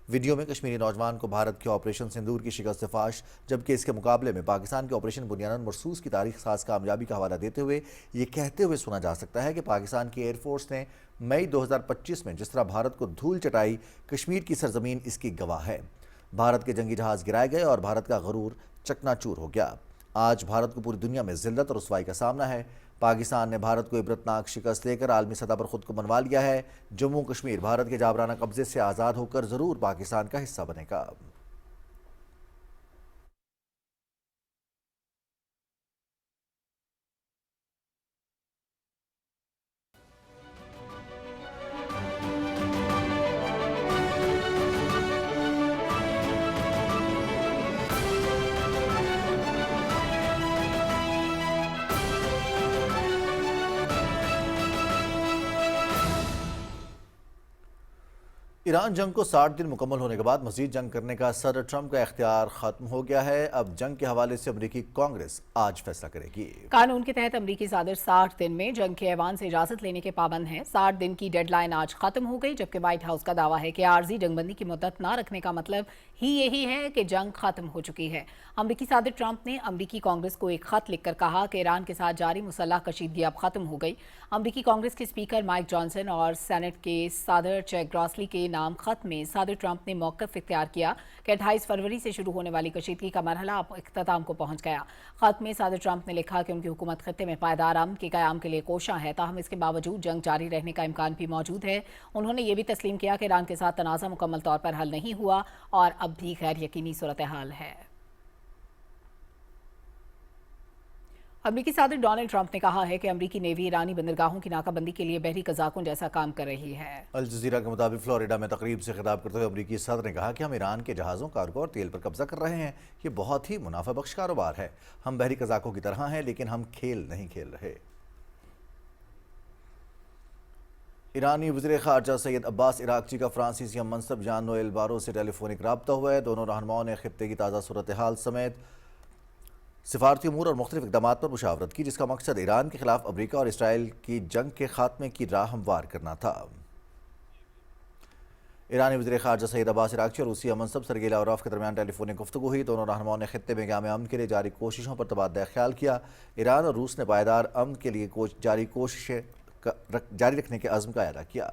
वीडियो में कश्मीरी नौजवान को भारत के ऑपरेशन सिंदूर की शिकस्त से फाश, जबकि इसके मुकाबले में पाकिस्तान के ऑपरेशन बुनियादन मरसूस की तारीख खास कामयाबी का हवाला देते हुए ये कहते हुए सुना जा सकता है कि पाकिस्तान की एयरफोर्स ने मई 2025 में जिस तरह भारत को धूल चटाई, कश्मीर की सरजमीन इसकी गवाह है। भारत के जंगी जहाज गिराए गए और भारत का गरूर चकनाचूर हो गया। आज भारत को पूरी दुनिया में जिल्लत और रुसवाई का सामना है। पाकिस्तान ने भारत को इबरतनाक शिकस्त देकर आलमी सतह पर खुद को मनवा लिया है। जम्मू कश्मीर भारत के जाबराना कब्जे से आज़ाद होकर ज़रूर पाकिस्तान का हिस्सा बनेगा। ایران جنگ کو 60 دن مکمل ہونے کے بعد مزید جنگ کرنے کا صدر ٹرمپ کا اختیار ختم ہو گیا ہے۔ اب جنگ کے حوالے سے امریکی کانگریس آج فیصلہ کرے گی۔ قانون کے تحت امریکی صدر 60 دن میں جنگ کے ایوان سے اجازت لینے کے پابند ہیں۔ 60 دن کی ڈیڈ لائن آج ختم ہو گئی، جبکہ وائٹ ہاؤس کا دعویٰ ہے کہ عارضی جنگ بندی کی مدت نہ رکھنے کا مطلب ہی یہی ہے کہ جنگ ختم ہو چکی ہے۔ امریکی صدر ٹرمپ نے امریکی کانگریس کو ایک خط لکھ کر کہا کہ ایران کے ساتھ جاری مسلح کشیدگی اب ختم ہو گئی۔ امریکی کانگریس کے اسپیکر مائک جانسن اور سینٹ کے صدر چیک گراسلی کے نام خط میں صدر ٹرمپ نے موقف اختیار کیا کہ 28 فروری سے شروع ہونے والی کشیدگی کا مرحلہ اب اختتام کو پہنچ گیا۔ خط میں صدر ٹرمپ نے لکھا کہ ان کی حکومت خطے میں پائیدار امن کے قیام کے لیے کوشاں ہے، تاہم اس کے باوجود جنگ جاری رہنے کا امکان بھی موجود ہے۔ انہوں نے یہ بھی تسلیم کیا کہ ایران کے ساتھ تنازع مکمل طور پر حل نہیں ہوا اور اب بھی غیر یقینی صورتحال ہے۔ امریکی صدر ڈونلڈ ٹرمپ نے کہا ہے کہ امریکی نیوی ایرانی بندرگاہوں کی ناکہ بندی کے لیے بحری قزاقوں جیسا کام کر رہی ہے۔ الجزیرہ کے مطابق فلوریڈا میں تقریب سے خطاب کرتے ہوئے امریکی صدر نے کہا کہ ہم ایران کے جہازوں، کارگو اور تیل پر قبضہ کر رہے ہیں۔ یہ بہت ہی منافع بخش کاروبار ہے۔ ہم بحری قزاقوں کی طرح ہیں، لیکن ہم کھیل نہیں کھیل رہے۔ ایرانی وزیر خارجہ سید عباس عراقچی کا فرانسیسی ہم منصب جان نوئل بارو سے ٹیلی فونک رابطہ ہوا ہے۔ دونوں رہنماؤں نے خطے کی تازہ صورتحال سمیت سفارتی امور اور مختلف اقدامات پر مشاورت کی، جس کا مقصد ایران کے خلاف امریکہ اور اسرائیل کی جنگ کے خاتمے کی راہ ہموار کرنا تھا۔ ایرانی وزیر خارجہ سید عباس عراقچی اور روسی ہم منصب سرگئی لاوروف کے درمیان ٹیلی فونک گفتگو ہوئی۔ دونوں رہنماؤں نے خطے میں قیام امن کے لیے جاری کوششوں پر تبادلہ خیال کیا۔ ایران اور روس نے پائیدار امن کے لیے جاری کوششیں جاری رکھنے کے عزم کا اعادہ کیا۔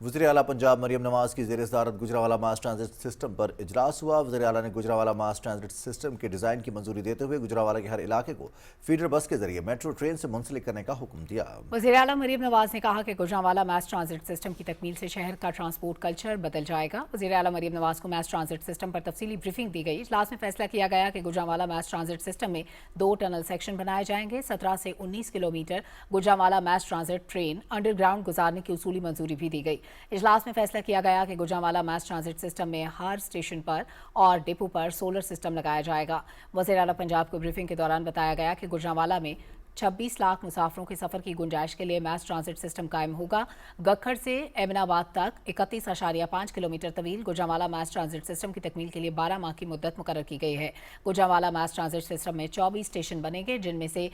وزیر اعلیٰ پنجاب مریم نواز کی زیر صدارت گجرانوالہ ماس ٹرانزٹ سسٹم پر اجلاس ہوا۔ وزیر اعلیٰ نے گجرانوالہ ماس ٹرانزٹ سسٹم کے ڈیزائن کی منظوری دیتے ہوئے گجرانوالہ کے ہر علاقے کو فیڈر بس کے ذریعے میٹرو ٹرین سے منسلک کرنے کا حکم دیا۔ وزیر اعلیٰ مریم نواز نے کہا کہ گجرانوالہ ماس ٹرانزٹ سسٹم کی تکمیل سے شہر کا ٹرانسپورٹ کلچر بدل جائے گا۔ وزیر اعلیٰ مریم نواز کو ماس ٹرانزٹ سسٹم پر تفصیلی بریفنگ دی گئی۔ اجلاس میں فیصلہ کیا گیا کہ گجرانوالہ ماس ٹرانزٹ سسٹم میں 2 ٹنل سیکشن بنائے جائیں گے۔ 17 سے 19 کلومیٹر گجرانوالہ ماس ٹرانزٹ ٹرین انڈر گراؤنڈ گزارنے کی اصولی منظوری بھی دی گئی۔ اجلاس میں فیصلہ کیا گیا کہ گجرانوالہ ماس ٹرانزٹ سسٹم میں ہر اسٹیشن پر اور ڈپو پر سولر سسٹم لگایا جائے گا۔ وزیر اعلیٰ پنجاب کو بریفنگ کے دوران بتایا گیا کہ گجرانوالہ میں 26 لاکھ مسافروں کے سفر کی گنجائش کے لیے ماس ٹرانزٹ سسٹم قائم ہوگا۔ گکھڑ سے ایمن آباد تک 31.5 کلومیٹر طویل گجرانوالہ ماس ٹرانزٹ سسٹم کی تکمیل کے لیے 12 ماہ کی مدت مقرر کی گئی ہے۔ گجرانوالہ ماس ٹرانزٹ سسٹم میں 24 اسٹیشن بنیں گے، جن میں سے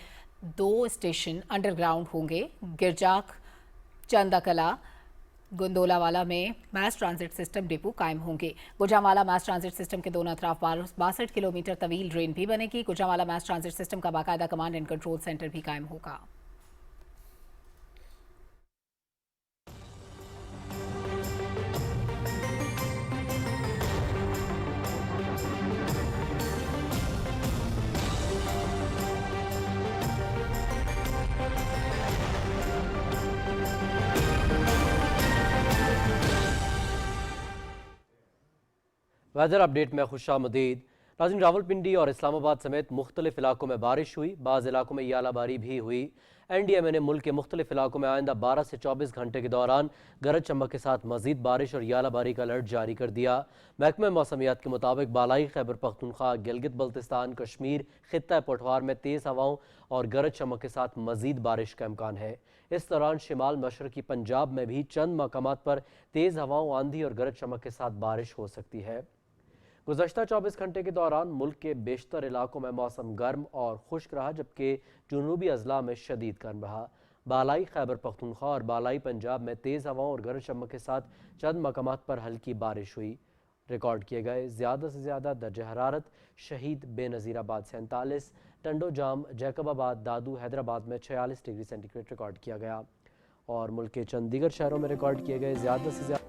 2 اسٹیشن انڈر گراؤنڈ ہوں گے۔ گرجاک، چندہ کلا، گندولا والا میں ماس ٹرانزٹ سسٹم ڈپو قائم ہوں گے۔ گجرانوالہ ماس ٹرانزٹ سسٹم کے دونوں اطراف 62 کلومیٹر طویل ڈرین بھی بنے گی۔ گجرانوالہ ماس ٹرانزٹ سسٹم کا باقاعدہ کمانڈ اینڈ کنٹرول سینٹر بھی قائم ہوگا۔ ویدر اپڈیٹ میں خوش آمدید۔ ناظرین، راولپنڈی اور اسلام آباد سمیت مختلف علاقوں میں بارش ہوئی، بعض علاقوں میں یالہ باری بھی ہوئی۔ این ڈی ایم اے نے ملک کے مختلف علاقوں میں آئندہ 12 سے 24 گھنٹے کے دوران گرج چمک کے ساتھ مزید بارش اور یالہ باری کا الرٹ جاری کر دیا۔ محکمہ موسمیات کے مطابق بالائی خیبر پختونخوا، گلگت بلتستان، کشمیر، خطہ پٹوار میں تیز ہواؤں اور گرج چمک کے ساتھ مزید بارش کا امکان ہے۔ اس دوران شمال مشرقی پنجاب میں بھی چند مقامات پر تیز ہواؤں، آندھی اور گرج چمک کے ساتھ بارش ہو سکتی ہے۔ گزشتہ 24 گھنٹے کے دوران ملک کے بیشتر علاقوں میں موسم گرم اور خشک رہا، جبکہ جنوبی اضلاع میں شدید گرم رہا۔ بالائی خیبر پختونخوا اور بالائی پنجاب میں تیز ہواؤں اور گرج چمک کے ساتھ چند مقامات پر ہلکی بارش ہوئی۔ ریکارڈ کیے گئے زیادہ سے زیادہ درجہ حرارت شہید بے نظیر آباد سے 39، ٹنڈو جام، جیکب آباد، دادو، حیدرآباد میں 46 ڈگری سینٹی گریڈ ریکارڈ کیا گیا، اور ملک کے چند دیگر شہروں میں ریکارڈ کیے گئے زیادہ سے زیادہ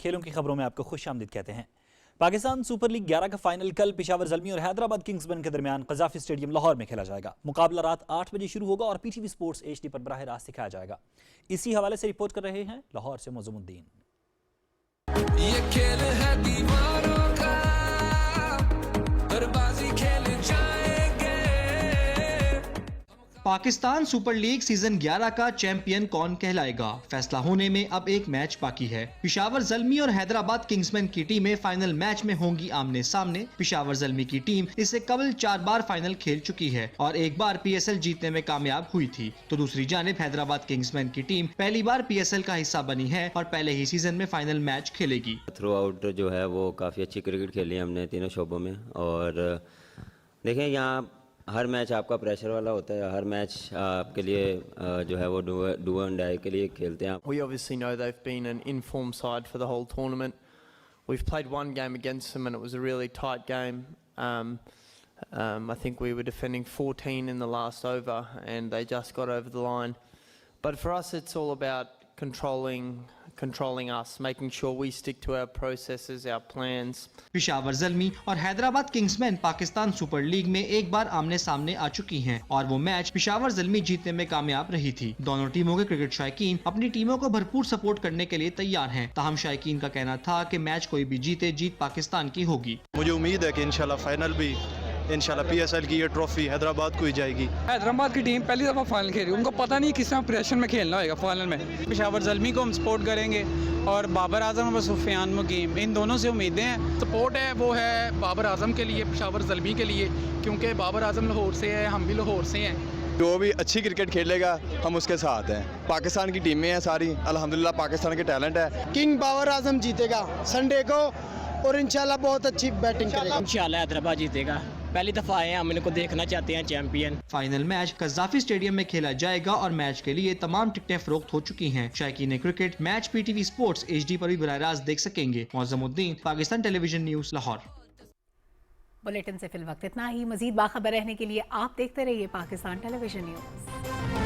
کھیلوں کی خبروں میں آپ کو خوش آمدید کہتے ہیں۔ پاکستان سپر لیگ 11 کا فائنل کل پشاور زلمی اور حیدرآباد کنگز بن کے درمیان قذافی اسٹیڈیم لاہور میں کھیلا جائے گا۔ مقابلہ رات 8 بجے شروع ہوگا اور P T V sports HD پر براہ راست دکھایا جائے گا۔ اسی حوالے سے رپورٹ کر رہے ہیں لاہور سے معظم الدین۔ ये खेल है दीवारों का, बर्बाजी खेल जाएंगे। पाकिस्तान सुपर लीग सीजन 11 का चैंपियन कौन कहलाएगा, फैसला होने में अब एक मैच बाकी है। पिशावर ज़ल्मी और हैदराबाद किंग्समैन की टीमें फाइनल मैच में होंगी आमने सामने। पिशावर ज़ल्मी की टीम इससे कबल 4 बार फाइनल खेल चुकी है और एक बार PSL जीतने में कामयाब हुई थी, तो दूसरी जानिब हैदराबाद किंग्समैन की टीम पहली बार PSL का हिस्सा बनी है और पहले ही सीजन में फाइनल मैच खेलेगी। थ्रू आउट जो है वो काफ़ी अच्छी क्रिकेट खेली हमने तीनों शोबों में, और देखें यहाँ हर मैच आपका प्रेशर वाला होता है, हर मैच आपके लिए जो है वो डू एंड डाई के लिए खेलते हैं। We obviously know they've been an informed side for the whole tournament. We've played one game against them and it was a really tight game. I think we were defending 14 in the last over and they just got over the line. But for us it's all about controlling us, making sure we stick to our processes, our plans. Peshawar Zalmi और Hyderabad Kingsman Pakistan super league में एक बार आमने सामने आ चुकी हैं और वो match Peshawar Zalmi जीतने में कामयाब रही थी। दोनों टीमों के क्रिकेट शायकीन अपनी टीमों को भरपूर सपोर्ट करने के लिए तैयार हैं। ताहम शायकीन का कहना था कि मैच कोई भी जीते, जीत पाकिस्तान की होगी। मुझे उम्मीद है कि इंशाल्लाह फाइनल भी इंशाल्लाह PSL की ये ट्रॉफी हैदराबाद को ही जाएगी। हैदराबाद की टीम पहली दफ़ा फाइनल खेल रही है, उनको पता नहीं किस तरह प्रेशर में खेलना होगा फाइनल में। पिशावर ज़ल्मी को हम सपोर्ट करेंगे और बाबर आजम और सुफियान मुकीम, इन दोनों से उम्मीदें हैं। सपोर्ट है वो है बाबर आजम के लिए, पिशावर ज़ल्मी के लिए, क्योंकि बाबर आजम लाहौर से है, हम भी लाहौर से हैं। जो भी अच्छी क्रिकेट खेलेगा हम उसके साथ हैं। पाकिस्तान की टीमें हैं सारी, अल्हम्दुलिल्लाह पाकिस्तान के टैलेंट है। किंग बाबर आजम जीतेगा संडे को और इंशाल्लाह बहुत अच्छी बैटिंग करेगा। इंशाल्लाह हैदराबाद जीतेगा, पहली दफा आए हैं, हम इनको देखना चाहते हैं champion. Final match Gaddafi stadium में खेला जाएगा और मैच के लिए तमाम टिकटें फरोख्त हो चुकी हैं। शायकीन cricket match PTV sports HD पर भी बराह रास्त देख सकेंगे। Moazzamuddin, Pakistan television news, Lahore. Bulletin से फिल वक्त इतना ही। मजीद बाखबर रहने के लिए आप देखते रहिए पाकिस्तान टेलीविजन न्यूज़।